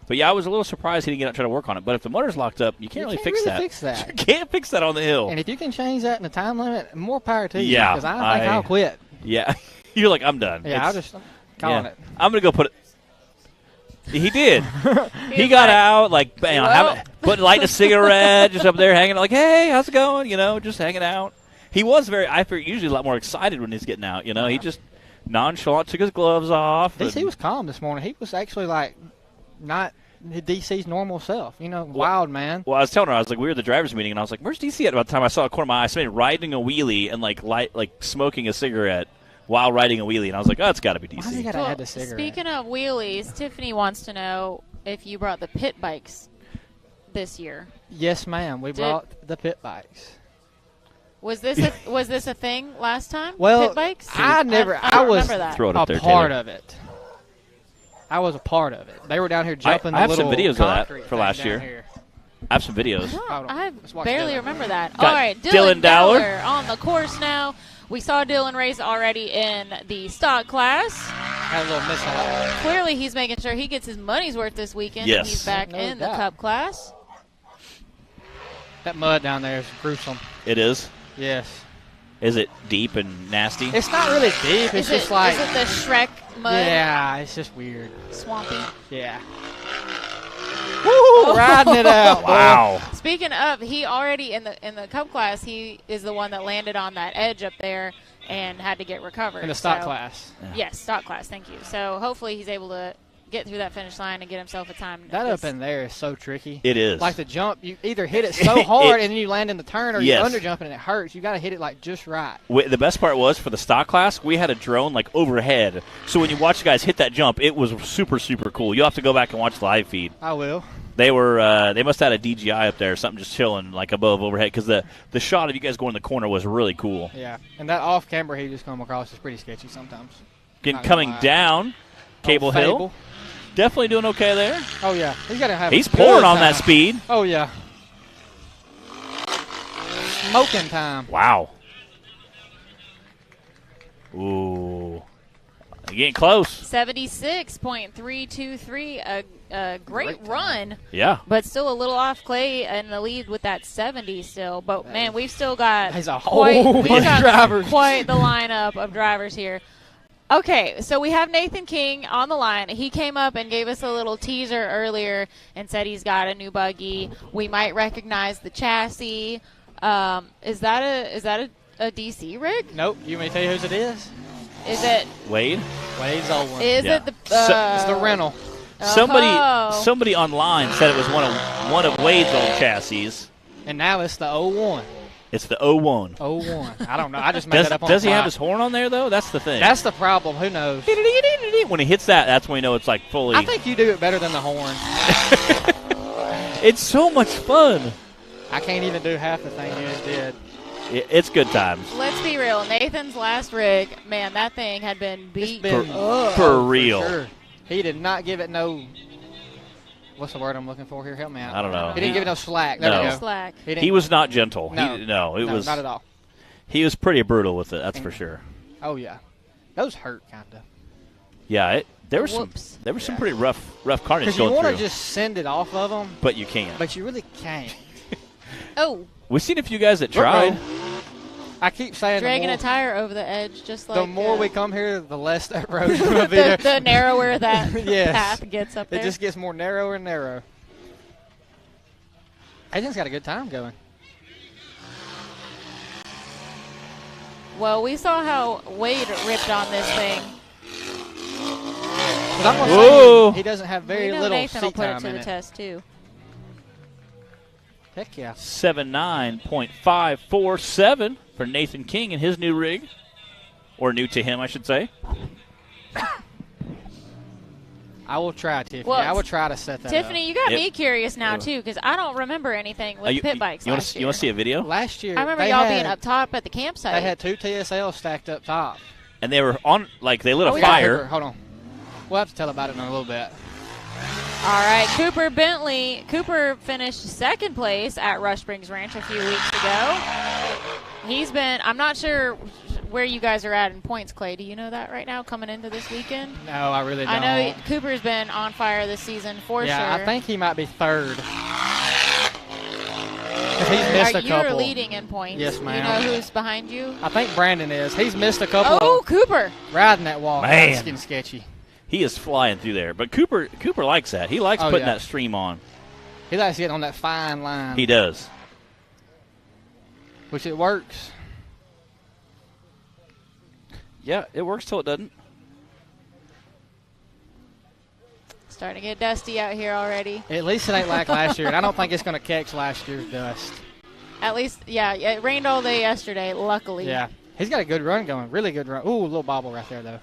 But yeah, I was a little surprised he didn't get out and try to work on it. But if the motor's locked up, you can't really fix that. fix that. You can't fix that on the hill. And if you can change that in the time limit, more power to you. Yeah, Because I don't think I'll quit. Yeah, you're like, I'm done. Yeah, I'm calling it. I'm gonna go put it. He did. He got out, like, putting lighting a cigarette, just up there hanging out, like, hey, how's it going? Just hanging out. He was usually a lot more excited when he's getting out. He just nonchalant took his gloves off. DC was calm this morning. He was actually like not DC's normal self. Wild man. Well, I was telling her, I was like, we were at the driver's meeting, and I was like, where's DC at? About the time I saw a corner of my eye, somebody riding a wheelie and like smoking a cigarette while riding a wheelie, and I was like, oh, it's got to be DC. Why he gotta have the cigarette? Speaking of wheelies, Tiffany wants to know if you brought the pit bikes this year. Yes, ma'am. We brought the pit bikes. Was this a thing last time? Well, pit bikes? I don't was remember that. Throw it up there, a part Taylor. of it. I was a part of it. They were down here jumping I have the some little videos of that concrete for thing last down year. here. I have some videos. I Let's watch barely Dylan. remember that. Got All right, Dylan Dowler. on the course now. We saw Dylan race already in the stock class. Had a little mishap. Clearly, he's making sure he gets his money's worth this weekend. Yes. And he's back No in the doubt. Cup class. That mud down there is gruesome. It is. Yes. Is it deep and nasty? It's not really deep. It's just like. Is it the Shrek mud? Yeah, it's just weird. Swampy. Yeah. Woo! Riding it out. boy. Wow. Speaking of, he already in the Cup class, he is the one that landed on that edge up there and had to get recovered. In the stock So- class. Yes, stock class. Thank you. So hopefully he's able to get through that finish line and get himself a time. That this- up in there is so tricky. It is. Like the jump, you either hit it so hard and then you land in the turn, or Yes. you under jump and it hurts. You got to hit it like just right. The best part was for the stock class, we had a drone like overhead. So when you watch the guys hit that jump, it was super, super cool. You'll have to go back and watch the live feed. I will. They were they must have had a DJI up there, something just chilling like above overhead, because the shot of you guys going in the corner was really cool. Yeah, and that off camber he just come across is pretty sketchy sometimes. Again, Not gonna coming lie. down Cable Hill, Fable. definitely doing okay there. Oh yeah, he's got to have. He's a good pouring on that time. speed. Oh yeah. Smoking time. Wow. Ooh. Getting close. 76.323, a great run, Yeah. but still a little off Clay in the lead with that 70 still. But man, we've still got There's a quite, whole we've bunch got of drivers. quite the lineup of drivers here. Okay, so we have Nathan King on the line. He came up and gave us a little teaser earlier and said he's got a new buggy. We might recognize the chassis. Is that a DC rig? Nope. You may tell you whose it is? Is it? Wade. Wade's old one. Is Yeah. it the? It's the rental. Somebody online said it was one of Wade's old chassis. And now it's the 01. It's the 01. 01. I don't know. I just made that up on Does the he have fly. his horn on there though? That's the thing. That's the problem. Who knows? When he hits that, that's when you know it's like fully. I think you do it better than the horn. It's so much fun. I can't even do half the thing you just did. It's good times. Let's be real. Nathan's last rig, man, that thing had been beat been- up. For real. Sure. He did not give it no. What's the word I'm looking for here? Help me out. I don't know. He didn't give it no slack. There No. we go. Slack. didn't- He was not gentle. No. It was not at all. He was pretty brutal with it. That's for sure. Oh yeah, those hurt kind of. Yeah, there was Whoops. some pretty rough carnage Because you going want through. to just send it off of them, But you can't. but you really can't. Oh, We've seen a few guys that tried. I keep saying Dragging a tire over the edge, just like the more we come here, the less that road's going to be there. the narrower that yes. path gets up there. It just gets more narrow and narrow. Aiden's got a good time going. Well, we saw how Wade ripped on this thing. But I'm going to say he doesn't have very little Nathan will seat put it time to in the it. test, too. Heck yeah. 79.547 for Nathan King in his new rig. Or new to him, I should say. I will try, Tiffany. Well, I will try to set that Tiffany, up. you got me curious now, too, because I don't remember anything with pit bikes last year. You want to see a video? Last year, I remember y'all being up top at the campsite. They had 2 TSLs stacked up top. And they were on, like, they lit a got fire. Hold on. We'll have to tell about it in a little bit. All right, Cooper Bentley. Cooper finished second place at Rush Springs Ranch a few weeks ago. He's been, I'm not sure where you guys are at in points, Clay. Do you know that right now coming into this weekend? No, I really don't. I know Cooper's been on fire this season for sure. Yeah, I think he might be third. He's missed a couple. You're leading in points. Yes, ma'am. You know who's behind you? I think Brandon is. He's missed a couple. Oh, Cooper. Riding that wall. Man. That's getting sketchy. He is flying through there. But Cooper likes that. He likes putting that stream on. He likes getting on that fine line. He does. Which it works. Yeah, it works till it doesn't. Starting to get dusty out here already. At least it ain't like last year. And I don't think it's going to catch last year's dust. At least, yeah, it rained all day yesterday, luckily. Yeah. He's got a good run going. Really good run. Ooh, a little bobble right there, though.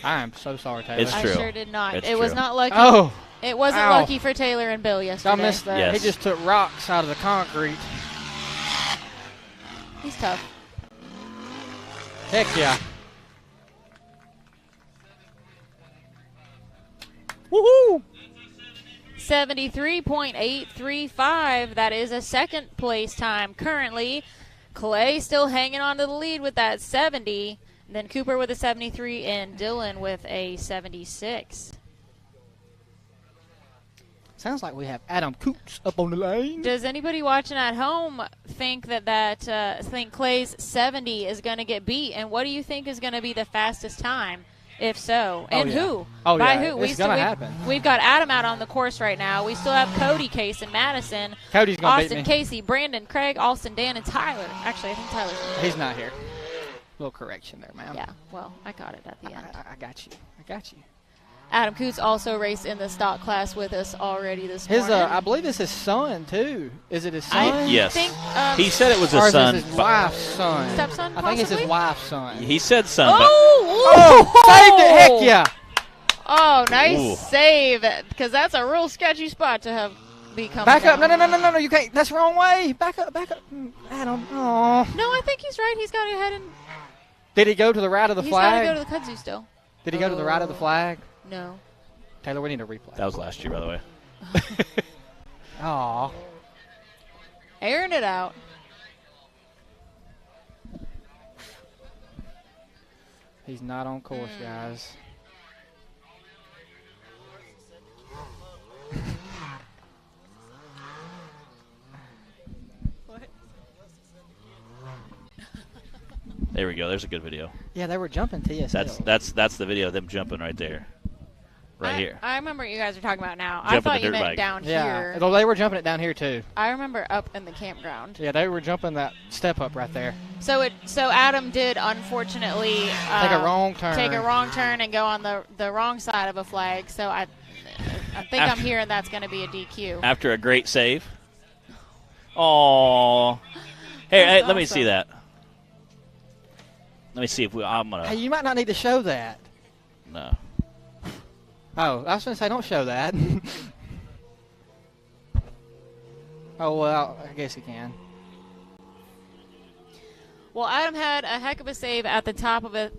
I am so sorry, Taylor. It's true. I sure did not. It's it was true. not lucky. Oh. It wasn't Ow. lucky for Taylor and Bill yesterday. I missed that. Yes. He just took rocks out of the concrete. He's tough. Heck yeah. Woohoo! 73.835. That is a second place time currently. Clay still hanging on to the lead with that 70. Then Cooper with a 73 and Dylan with a 76. Sounds like we have Adam Coots up on the lane. Does anybody watching at home think think Clay's 70 is going to get beat? And what do you think is going to be the fastest time, if so? And who? Oh, By yeah. who? It's going to happen. We've got Adam out on the course right now. We still have Cody, Case, and Madison. Cody's going to beat Austin, me. Casey, Brandon, Craig, Austin, Dan, and Tyler. Actually, I think Tyler's He's not here. Little correction there, ma'am. Yeah, well, I got it at the end. I got you. I got you. Adam Coots also raced in the stock class with us already this morning. I believe it's his son, too. Is it his son? Yes. think, he said it was or his is son. it his wife's son? Stepson, I think it's his possibly? wife's son. He said son, Oh, saved it. Heck yeah. Oh, nice Ooh. save, because that's a real sketchy spot to have become. Back up. No, you can't. That's the wrong way. Back up. Adam. Oh. No, I think he's right. He's got to head in. Did he go to the right of the He's got to flag? go to the kudzu still. Did he go to the right of the flag? No. Taylor, we need a replay. That was last year, by the way. Aw. Airing it out. He's not on course, guys. There we go. There's a good video. Yeah, they were jumping TSL. That's the video of them jumping right there. Right here. I remember what you guys are talking about now. Jumping I thought the you dirt meant bike. down Yeah, here. they were jumping it down here too. I remember up in the campground. Yeah, they were jumping that step up right there. So Adam did unfortunately Take a wrong turn. Take a wrong turn and go on the wrong side of a flag. So I think I'm hearing that's going to be a DQ. After a great save. Oh. Hey, let me see that. Let me see if I'm gonna. Hey, you might not need to show that. No. Oh, I was going to say, don't show that. Oh, well, I guess you can. Well, Adam had a heck of a save at the top of the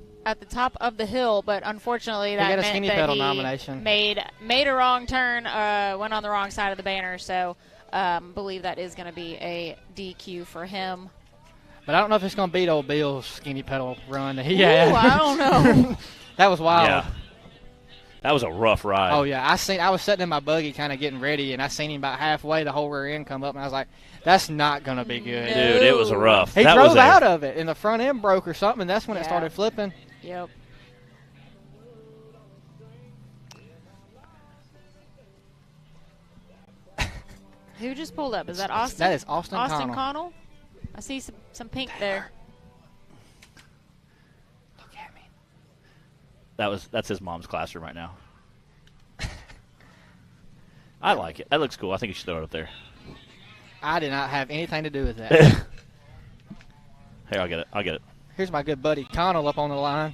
hill, but unfortunately that got a meant skinny that pedal he nomination. made a wrong turn, went on the wrong side of the banner. So, believe that is going to be a DQ for him. But I don't know if it's going to beat old Bill's skinny pedal run that he Ooh, had. I don't know. That was wild. Yeah. That was a rough ride. Oh yeah, I was sitting in my buggy, kind of getting ready, and I seen him about halfway. The whole rear end come up, and I was like, "That's not gonna be good." Dude, it was rough. He drove out of it, and the front end broke or something, and that's when it started flipping. Yep. Who just pulled up? Is that Austin? That is Austin Connell. I see some pink there. Look at me. That's his mom's classroom right now. I like it. That looks cool. I think you should throw it up there. I did not have anything to do with that. Here, I'll get it. Here's my good buddy Connell up on the line.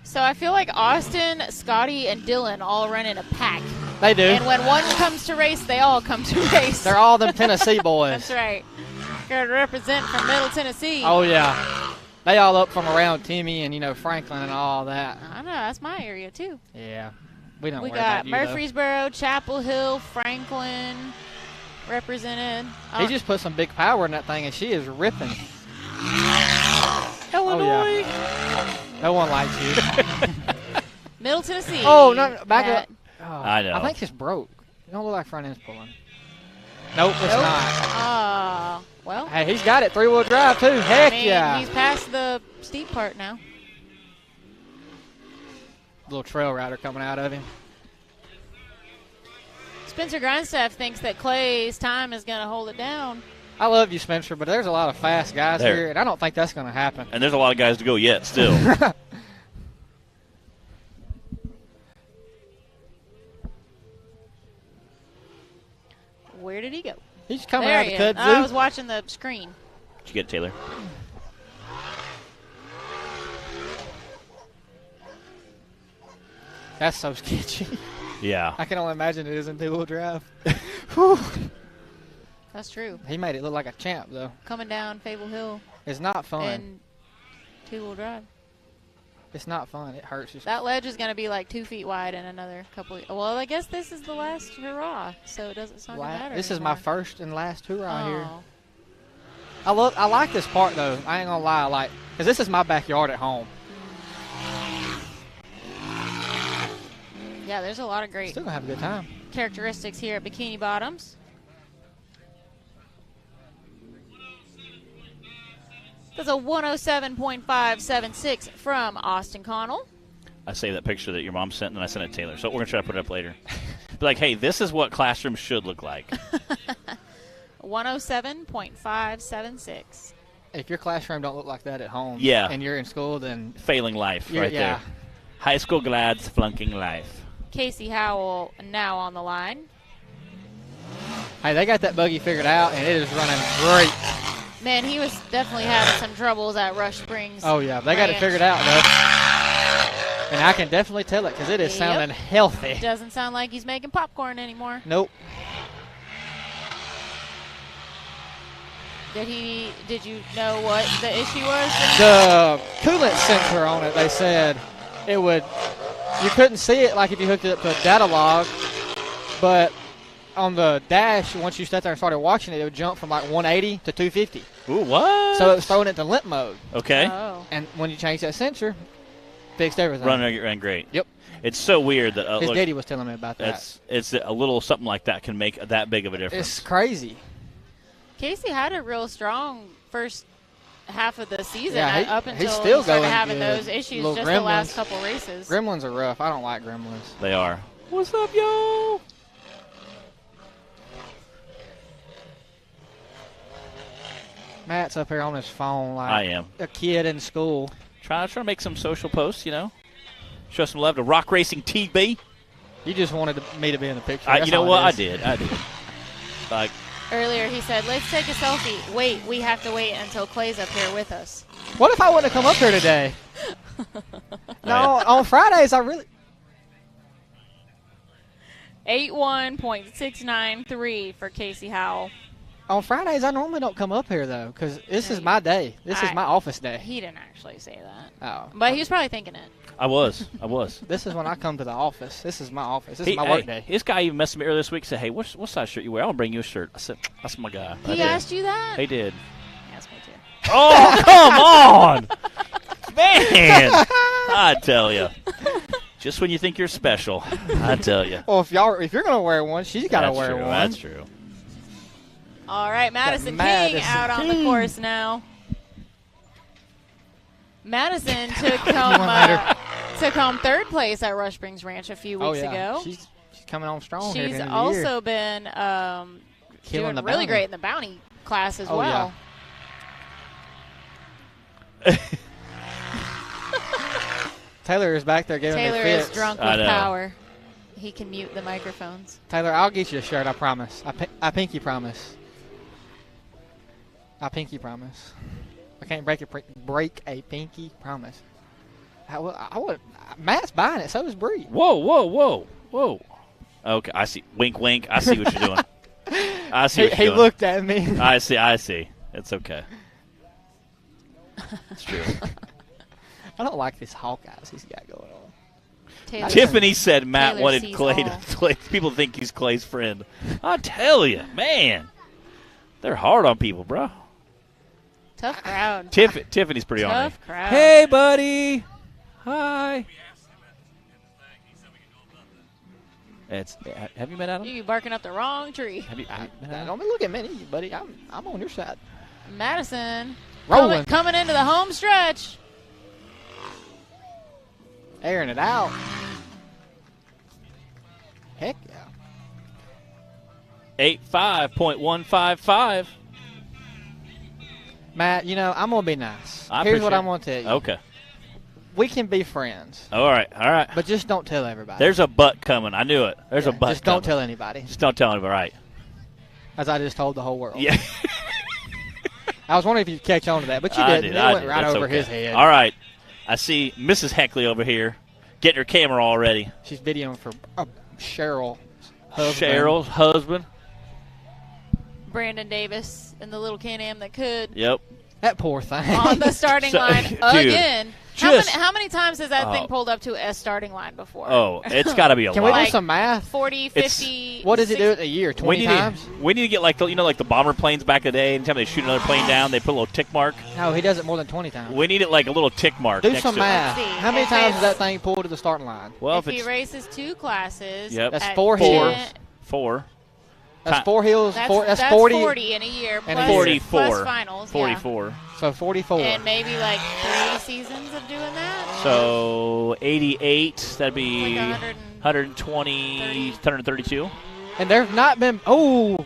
So I feel like Austin, Scotty, and Dylan all run in a pack. They do. And when one comes to race, they all come to race. They're all them Tennessee boys. That's right. Got to represent from Middle Tennessee. Oh, yeah. They all up from around Timmy and, Franklin and all that. I know. That's my area, too. Yeah. We don't We worry got about you, Murfreesboro, Chapel Hill, Franklin represented. He just put some big power in that thing, and she is ripping. Illinois. Oh, yeah. No one likes you. Middle Tennessee. Oh, no, back up. Oh, I know. I think it's broke. It don't look like front end's pulling. Nope, it's not. Well. Hey, he's got it. 3-wheel drive, too. Heck yeah. He's past the steep part now. Little trail rider coming out of him. Spencer Grindstaff thinks that Clay's time is going to hold it down. I love you, Spencer, but there's a lot of fast guys here, and I don't think that's going to happen. And there's a lot of guys to go yet still. Where did he go? He's coming there out of the kudzu. I was watching the screen. Did you get it, Taylor? That's so sketchy. Yeah. I can only imagine it isn't 2-wheel drive. That's true. He made it look like a champ, though. Coming down Fable Hill. It's not fun. And 2-wheel drive. It's not fun. It hurts. That ledge is going to be like 2 feet wide in another couple of, well, I guess this is the last hurrah, so it doesn't sound matter. This is my first and last hurrah here. Oh. I like this part, though. I ain't going to lie. Because this is my backyard at home. Yeah, there's a lot of great Still going to have a good time. characteristics here at Bikini Bottoms. That's a 107.576 from Austin Connell. I saved that picture that your mom sent, and then I sent it to Taylor. So we're going to try to put it up later. Be like, hey, this is what classrooms should look like. 107.576. If your classroom don't look like that at home and you're in school, then... Failing life right there. High school grads flunking life. Casey Howell now on the line. Hey, they got that buggy figured out, and it is running great. Man, he was definitely having some troubles at Rush Springs. Oh, yeah. They got it figured out, though. And I can definitely tell it because it is sounding healthy. Doesn't sound like he's making popcorn anymore. Nope. Did you know what the issue was? The coolant sensor on it, they said it would, you couldn't see it like if you hooked it up to a data log, but on the dash, once you sat there and started watching it, it would jump from like 180 to 250. Ooh, what? So it was throwing it to limp mode. Okay. Oh. And when you change that sensor, fixed everything. Ran great. Yep. It's so weird that his daddy was telling me about that. It's a little something like that can make that big of a difference. It's crazy. Casey had a real strong first half of the season up until he's still he started going having good. those issues Little just gremlins. the last couple races. Gremlins are rough. I don't like gremlins. They are. What's up, y'all? Matt's up here on his phone like I am. a kid in school. Trying to make some social posts, Show some love to Rock Racing TV. You just wanted me to be in the picture. You know what? I did. Like, earlier he said, let's take a selfie. Wait, we have to wait until Clay's up here with us. What if I wouldn't have come up here today? No, on Fridays I really... 81.693 for Casey Howell. On Fridays I normally don't come up here, though, because this is my day. This is my office day. He didn't actually say that. Oh. But he was probably thinking it. I was. This is when I come to the office. This is my office. This is my work day. This guy even messaged me earlier this week. Said, "Hey, what size shirt you wear? I'll bring you a shirt." I said, "That's my guy." He asked you that? He did. He asked me too. Oh, come on, man! I tell you. Just when you think you're special, I tell you. Well, if you're gonna wear one, she's gotta wear true, one. That's true. All right, Madison Madison King out on the King. course now. Madison took home third place at Rush Springs Ranch a few weeks ago. She's coming on strong. here at She's the end of the year. also been Killing doing the really bounty. great in the bounty class as Oh, well. Taylor is back there giving me Taylor fits. is drunk I with know. power. He can mute the microphones. Taylor, I'll get you a shirt. I promise. I pinky promise. I pinky promise. I can't break a pinky promise. I would. Matt's buying it. So is Bree. Whoa. Okay, I see. Wink, wink. I see what you're doing. I see what you're He doing. looked at me. I see. It's okay. It's true. I don't like these Hawkeyes he's got going on. Taylor, Tiffany said Matt Taylor wanted sees Clay all. to Clay. People think he's Clay's friend. I tell you, man. They're hard on people, bro. Tough crowd. Tiffany's pretty on me. Tough crowd. Hey, buddy. Hi. Have you met Adam? You barking up the wrong tree. Have you met Adam? Don't be looking at me, buddy. I'm on your side. Madison Rolling. coming into the home stretch. Airing it out. Heck yeah. 85.155. Matt, I'm going to be nice. I Here's what appreciate I'm going to tell you. Okay. We can be friends, All right. but just don't tell everybody. There's a butt coming. I knew it. There's a butt Just coming. don't tell anybody, Just don't tell anybody. Right. as I just told the whole world. Yeah. I was wondering if you'd catch on to that, but you I didn't. did. It I went did. right That's over okay. his head. All right. I see Mrs. Heckley over here getting her camera all ready. She's videoing for Cheryl's husband. Cheryl's husband. Brandon Davis and the little Can-Am that could Yep. That poor thing. on the starting line Dude, again. just- How many times has that Oh. thing pulled up to a starting line before? Oh, it's got to be a Can we lot. do some math? 40, 50. What does it do 60? a year? We 20 need times? we need to get like the bomber planes back in the day. Anytime they shoot another plane down, they put a little tick mark. No, he does it more than 20 times. We need it like a little tick mark. Do next some to math. Let's see. How many If times it's- does that thing pull to the starting line? It. Well, If if he it's races two classes, Yep. That's at 4 10 hills. 4, That's 4 hills. That's 40. 40 in a year. And Plus, 44, plus finals. 44. So 44. Yeah. And maybe like 3 seasons of doing that. So 88. That'd be Like 120, 132, And there's not been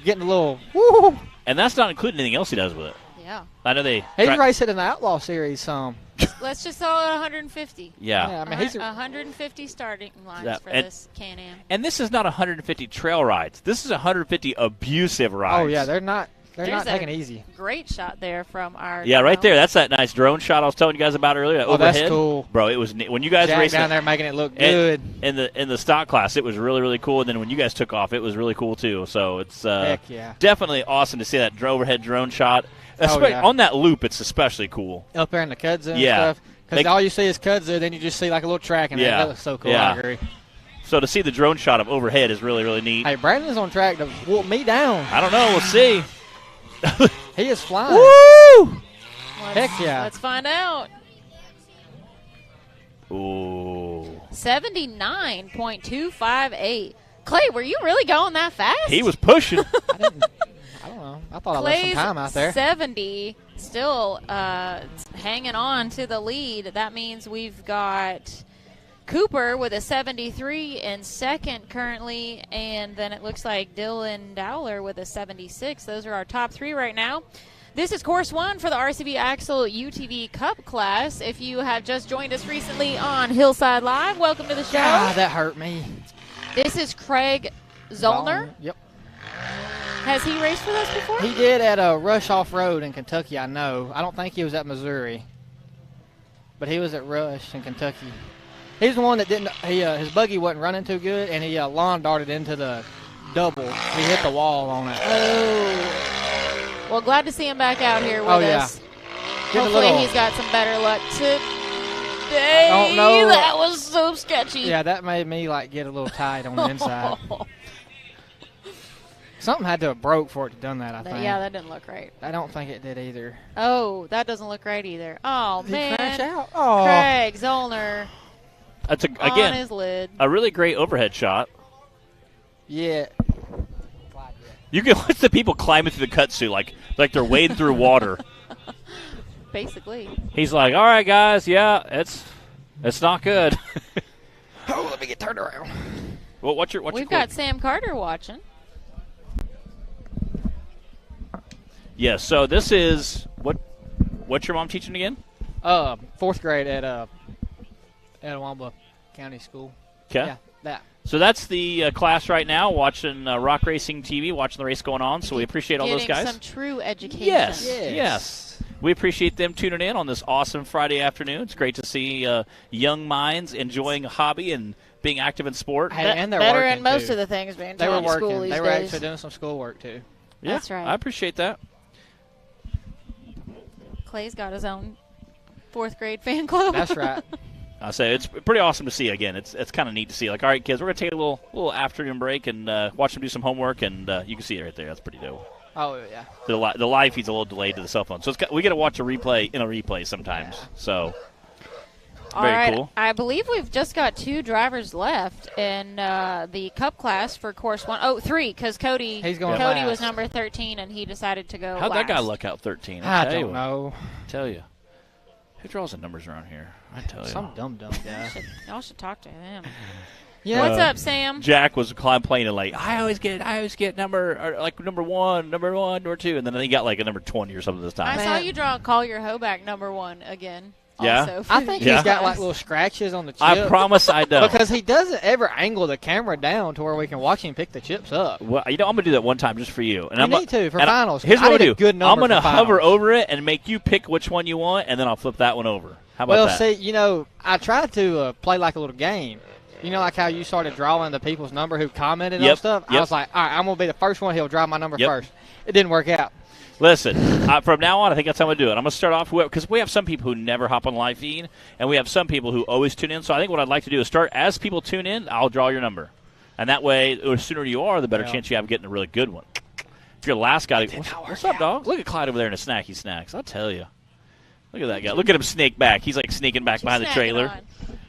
getting a little woo. and that's not including anything else he does with it. Yeah. I know they. He's raced it in the Outlaw Series some. Let's just call it 150. Yeah. I mean, he's 150 starting lines Yeah, for and- this Can-Am. And this is not 150 trail rides. This is 150 abusive rides. Oh yeah, they're not There's taking a it easy. Great shot there from our. Yeah, right demo. there. That's that nice drone shot I was telling you guys about earlier. That Oh, that's overhead. cool. Bro, it was when you guys Jack raced down there making it look and- good. in the stock class. It was really, really cool. And then when you guys took off, it was really cool too. So it's Heck yeah. definitely awesome to see that overhead drone shot. Yeah. On that loop, it's especially cool. Up there in the kudzu and Yeah. stuff. Because all you see is kudzu, then you just see like a little track in there. Yeah. That looks so cool. Yeah. I agree. So to see the drone shot of overhead is really, really neat. Hey, Brandon's on track to whoop me down. I don't know. We'll see. He is flying. Woo! Heck yeah. Let's find out. Ooh. 79.258. Clay, were you really going that fast? He was pushing. I don't know. I thought I left some Clay's time out there. 70 still hanging on to the lead. That means we've got Cooper with a 73 in second currently, and then it looks like Dylan Dowler with a 76. Those are our top 3 right now. This is course 1 for the RCV Axle UTV Cup class. If you have just joined us recently on Hillside Live, welcome to the show. God, that hurt me. This is Craig Zollner. Yep. Has he raced with us before? He did at a Rush Off-Road in Kentucky, I know. I don't think he was at Missouri. But he was at Rush in Kentucky. He's the one that didn't his buggy wasn't running too good, and he lawn darted into the double. He hit the wall on it. Oh. Well, glad to see him back out here with us. Get a Hopefully little- he's got some better luck today. don't know. That was so sketchy. Yeah, that made me get a little tight on the inside. Something had to have broke for it to done that, I think. Yeah, that didn't look right. I don't think it did either. Oh, that doesn't look right either. Oh, Did man. he crash out? Oh. Craig Zollner. That's on his lid. a really great overhead shot. Yeah. You can watch the people climbing through the kutsu like they're wading through water. Basically. He's like, all right, guys, yeah, it's not good. Oh, let me get turned around. Well, what's your We've got Sam Carter watching. Yeah, so this is what's your mom teaching again? Fourth grade at Etowamba County School. Okay. Yeah, that. So that's the class right now, watching Rock Racing TV, watching the race going on. So we appreciate all those guys. Getting some true education. Yes. We appreciate them tuning in on this awesome Friday afternoon. It's great to see young minds enjoying a hobby and being active in sport. Hey, and they're better working, in most too. of the things being They taught were in school working. these They were days. actually doing some schoolwork, too. Yeah, That's right. I appreciate that. Clay's got his own fourth grade fan club. That's right. I say it's pretty awesome to see. Again, it's kind of neat to see. Like, all right, kids, we're gonna take a little afternoon break and watch them do some homework, and you can see it right there. That's pretty dope. Oh, yeah. The live feed's a little delayed to the cell phone, so we get to watch a replay sometimes. Yeah. So All very right. cool. I believe we've just got 2 drivers left in the Cup class for course 1. Oh, 3, because Cody last. was number 13, and he decided to go How'd that last. guy luck out 13? I tell you don't what. know. Tell you. Who draws the numbers around here? I tell you. Some dumb guy. Y'all should talk to him. Yeah. What's up, Sam? Jack was complaining like, I always get number 1, number 2, and then he got like a number 20 or something this time. I saw you draw Call Your Hoback number 1 again. Yeah? Also I think Yeah. he's got like little scratches on the chip. I promise I don't. Because he doesn't ever angle the camera down to where we can watch him pick the chips up. Well, I'm going to do that one time just for you. And You I'm need to for and finals. Here's what I I'll need do. a good number I'm going to for hover finals. over it and make you pick which one you want, and then I'll flip that one over. How about Well, that? see, I tried to play like a little game. You know, like how you started drawing the people's number who commented on stuff? I was like, all right, I'm going to be the first one. He'll draw my number first. It didn't work out. Listen, from now on, I think that's how I'm going to do it. I'm going to start off because we have some people who never hop on live feed, and we have some people who always tune in. So I think what I'd like to do is start as people tune in, I'll draw your number. And that way, the sooner you are, the better chance you have of getting a really good one. If you're the last guy, what's up, dog? Look at Clyde over there in his snacky snacks. I'll tell you. Look at that guy. Look at him snake back. He's like sneaking back behind the trailer.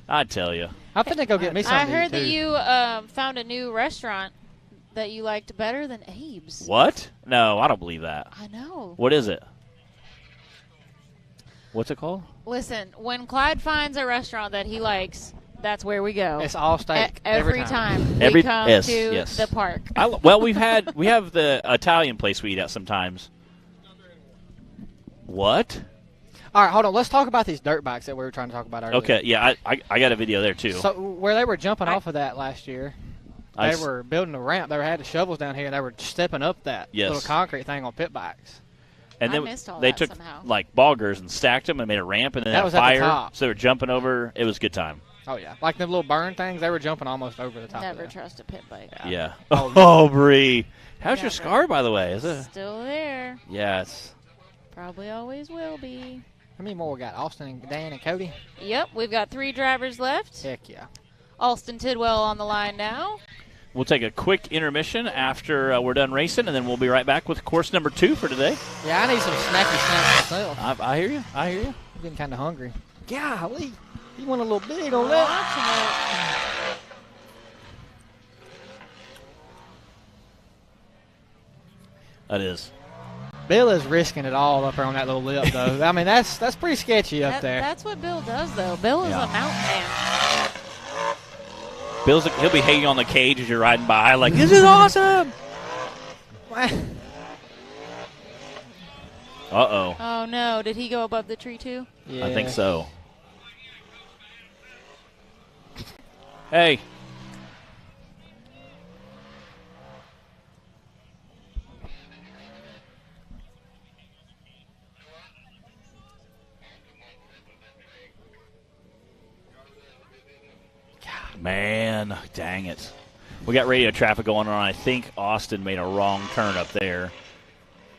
I tell you. I think they go get me something. I heard to that eat, you found a new restaurant that you liked better than Abe's. What? No, I don't believe that. I know. What is it? What's it called? Listen, when Clyde finds a restaurant that he likes, that's where we go. It's all steak every time. Every we come yes, to yes. the park. Well, we have the Italian place we eat at sometimes. What? All right, hold on. Let's talk about these dirt bikes that we were trying to talk about earlier. Okay, yeah, I got a video there too. So where they were jumping off of that last year, they were building a ramp. They had the shovels down here, and they were stepping up that little concrete thing on pit bikes. And then missed all they that took somehow. like boggers and stacked them and made a ramp, and then That had was at the fire. top. So they were jumping over. It was a good time. Oh, yeah. Like them little burn things, they were jumping almost over the top Never of that. trust a pit bike. Yeah. Oh, Oh, Bree. How's your Never. scar, by the way? Is it? Still there. Yeah, it's. Probably always will be. How many more we got? Austin and Dan and Cody? Yep, we've got 3 drivers left. Heck yeah. Alston Tidwell on the line now. We'll take a quick intermission after we're done racing, and then we'll be right back with course number 2 for today. Yeah, I need some snacky snacks myself. I hear you. I hear you. I'm getting kind of hungry. Golly. You went a little big on that. That is. Bill is risking it all up there on that little lip, though. I mean, that's pretty sketchy up there. That's what Bill does, though. Bill is a mountain man. He'll be hanging on the cage as you're riding by, like, this is awesome. Uh-oh. Oh, no. Did he go above the tree, too? Yeah. I think so. Hey. Man, dang it. We got radio traffic going on. I think Austin made a wrong turn up there.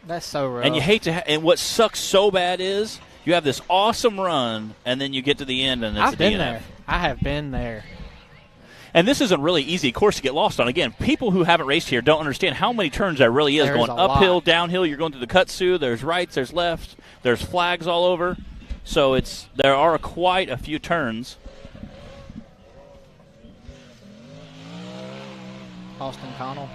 That's so rough. And you hate to and what sucks so bad is you have this awesome run, and then you get to the end, and it's I've a been DNF. there. I have been there. And this isn't really easy course to get lost on. Again, people who haven't raced here don't understand how many turns there really is. There's Going a uphill, lot. downhill, you're going through the kutsu, there's rights, there's lefts, there's flags all over. So there are quite a few turns. Austin Connell.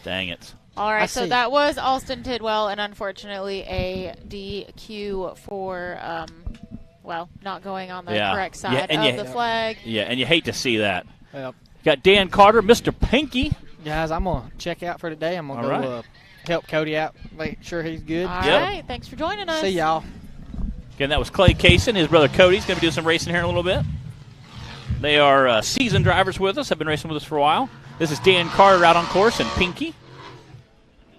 Dang it. All I right, so see. that was Alston Tidwell, and unfortunately a DQ for, not going on the correct side of the flag. Yeah, and you hate to see that. Yep. Got Dan Carter, Mr. Pinky. Guys, I'm going to check out for today. I'm going to go help Cody out, make sure he's good. All right, thanks for joining us. See y'all. Again, that was Clay Kaysen. His brother Cody's going to be doing some racing here in a little bit. They are seasoned drivers with us, have been racing with us for a while. This is Dan Carter out on course and Pinky.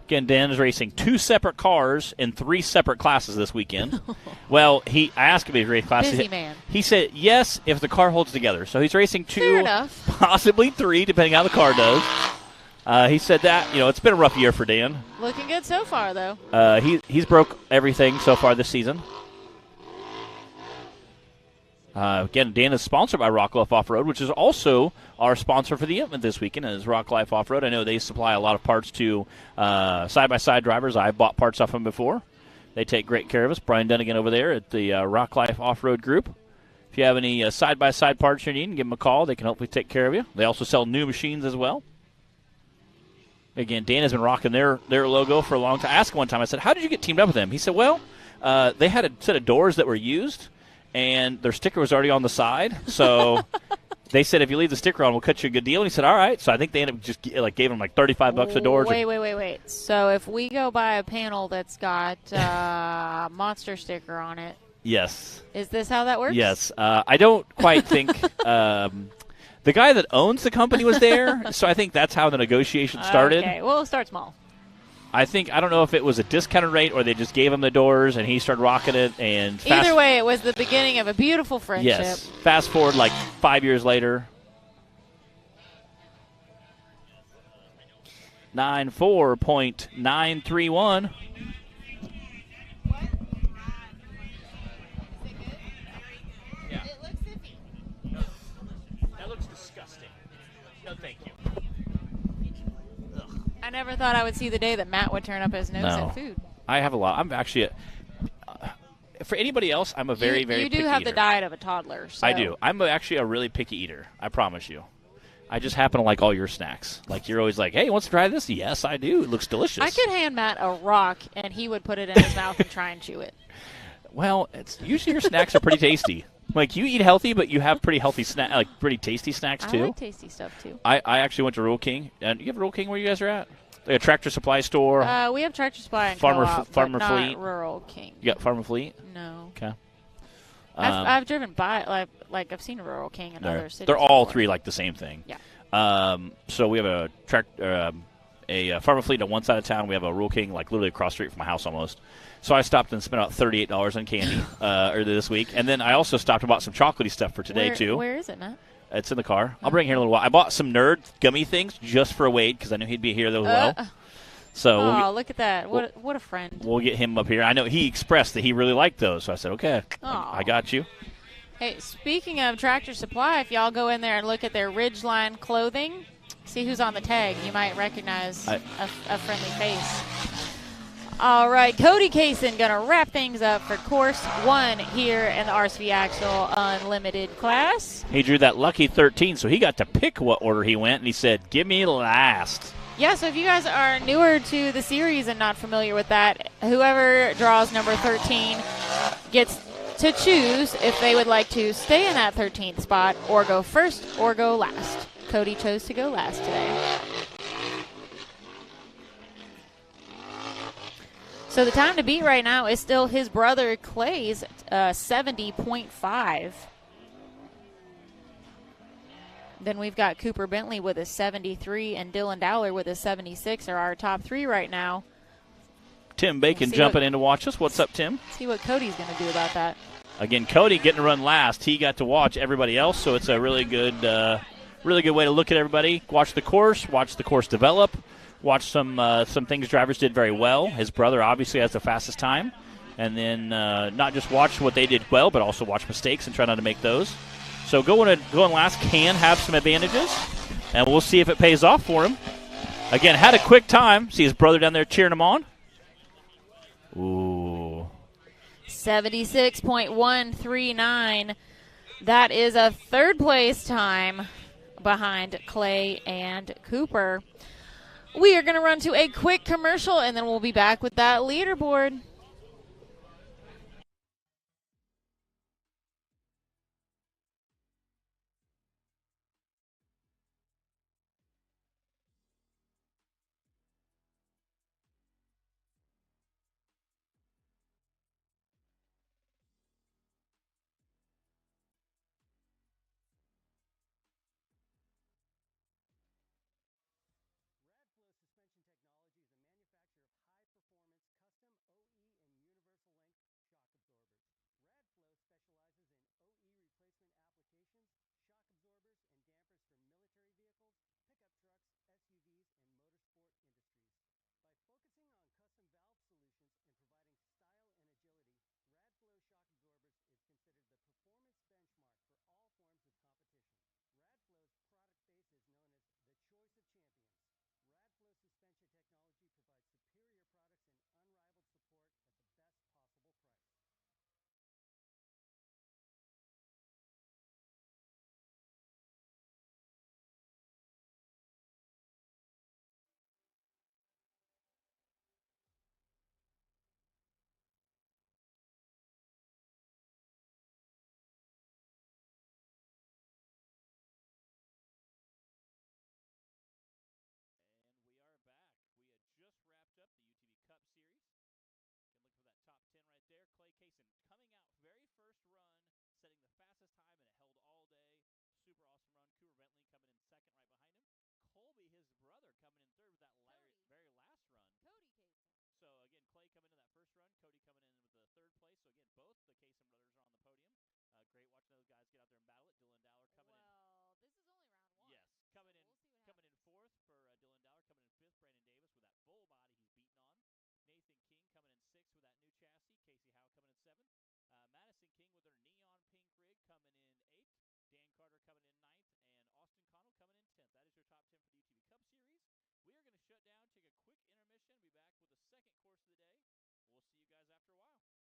Again, Dan is racing 2 separate cars in 3 separate classes this weekend. Well, I asked him if he raced classes. Busy man. He said yes if the car holds together. So he's racing 2, Fair enough. possibly 3, depending how the car does. He said that, it's been a rough year for Dan. Looking good so far, though. He's broke everything so far this season. Again, Dan is sponsored by Rocklife Off-Road, which is also our sponsor for the event this weekend, is Rocklife Off-Road. I know they supply a lot of parts to side-by-side drivers. I've bought parts off them before. They take great care of us. Brian Dunnigan over there at the Rocklife Off-Road Group. If you have any side-by-side parts you need, give them a call. They can hopefully take care of you. They also sell new machines as well. Again, Dan has been rocking their logo for a long time. I asked him one time, I said, how did you get teamed up with them? He said, well, they had a set of doors that were used, and their sticker was already on the side. So they said, if you leave the sticker on, we'll cut you a good deal. And he said, all right. So I think they ended up just gave him $35 a door. Wait. So if we go buy a panel that's got Monster sticker on it. Yes. Is this how that works? Yes. I don't quite think the guy that owns the company was there. So I think that's how the negotiation started. Okay. Well, start small. I don't know if it was a discounted rate or they just gave him the doors and he started rocking it. And either way, it was the beginning of a beautiful friendship. Yes. Fast forward 5 years later. 94.931. Yeah. It looks iffy. That looks disgusting. No, thank you. I never thought I would see the day that Matt would turn up his nose at food. I have a lot. I'm actually for anybody else, I'm a very, very picky eater. You do have the diet of a toddler. So. I do. I'm actually a really picky eater. I promise you. I just happen to like all your snacks. You're always like, hey, wants to try this? Yes, I do. It looks delicious. I could hand Matt a rock, and he would put it in his mouth and try and chew it. Well, usually your snacks are pretty tasty. You eat healthy, but you have pretty healthy pretty tasty snacks too. I like tasty stuff too. I actually went to Rural King. And you have Rural King where you guys are at? Like a Tractor Supply store. We have Tractor Supply and Farmer but Fleet. Not Rural King. You got Farmer Fleet? No. Okay. I've driven by I've seen Rural King in other cities. They're all before. 3 the same thing. Yeah. So we have a Farmer Fleet on one side of town. We have a Rural King literally across the street from my house almost. So I stopped and spent about $38 on candy earlier this week. And then I also stopped and bought some chocolatey stuff for today, too. Where is it, Matt? It's in the car. I'll bring it here in a little while. I bought some Nerd gummy things just for Wade because I knew he'd be here as well. So look at that. What a friend. We'll get him up here. I know he expressed that he really liked those. So I said, okay, I got you. Hey, speaking of Tractor Supply, if y'all go in there and look at their Ridgeline clothing, see who's on the tag. You might recognize a friendly face. All right, Cody Kaysen going to wrap things up for course 1 here in the RCV Axle Unlimited class. He drew that lucky 13, so he got to pick what order he went, and he said, give me last. Yeah, so if you guys are newer to the series and not familiar with that, whoever draws number 13 gets to choose if they would like to stay in that 13th spot or go first or go last. Cody chose to go last today. So the time to beat right now is still his brother Clay's 70.5. Then we've got Cooper Bentley with a 73 and Dylan Dowler with a 76 are our top 3 right now. Tim Bacon jumping in to watch us. What's up, Tim? See what Cody's going to do about that. Again, Cody getting to run last. He got to watch everybody else, so it's a really good way to look at everybody. Watch the course develop. Watch some things drivers did very well. His brother obviously has the fastest time. And then not just watch what they did well, but also watch mistakes and try not to make those. So going last can have some advantages, and we'll see if it pays off for him. Again, had a quick time. See his brother down there cheering him on. Ooh. 76.139. That is a third place time behind Clay and Cooper. We are going to run to a quick commercial, and then we'll be back with that leaderboard. Just wrapped up the UTV Cup Series. You can look for that top 10 right there. Clay Kaysen coming out very first run, setting the fastest time, and it held all day. Super awesome run. Cooper Bentley coming in second right behind him. Colby, his brother, coming in third with that very last run. Cody Kaysen. So, again, Clay coming in that first run. Cody coming in with the third place. So, again, both the Kaysen brothers are on the podium. Great watching those guys get out there and battle it. Dylan Dowler coming in. Well, this is only round one. Yes, coming in. We'll see what Coming in happens. fourth for Dylan Dowler. Coming in fifth, Brandon Davis with that full body he's beating on. Nathan King coming in sixth with that new chassis. Casey Howe coming in seventh. Madison King with her neon pink rig coming in eighth. Dan Carter coming in ninth. And Austin Connell coming in 10th. That is your top 10 for the UTV Cup Series. We are going to shut down, take a quick intermission, and be back with the second course of the day. We'll see you guys after a while.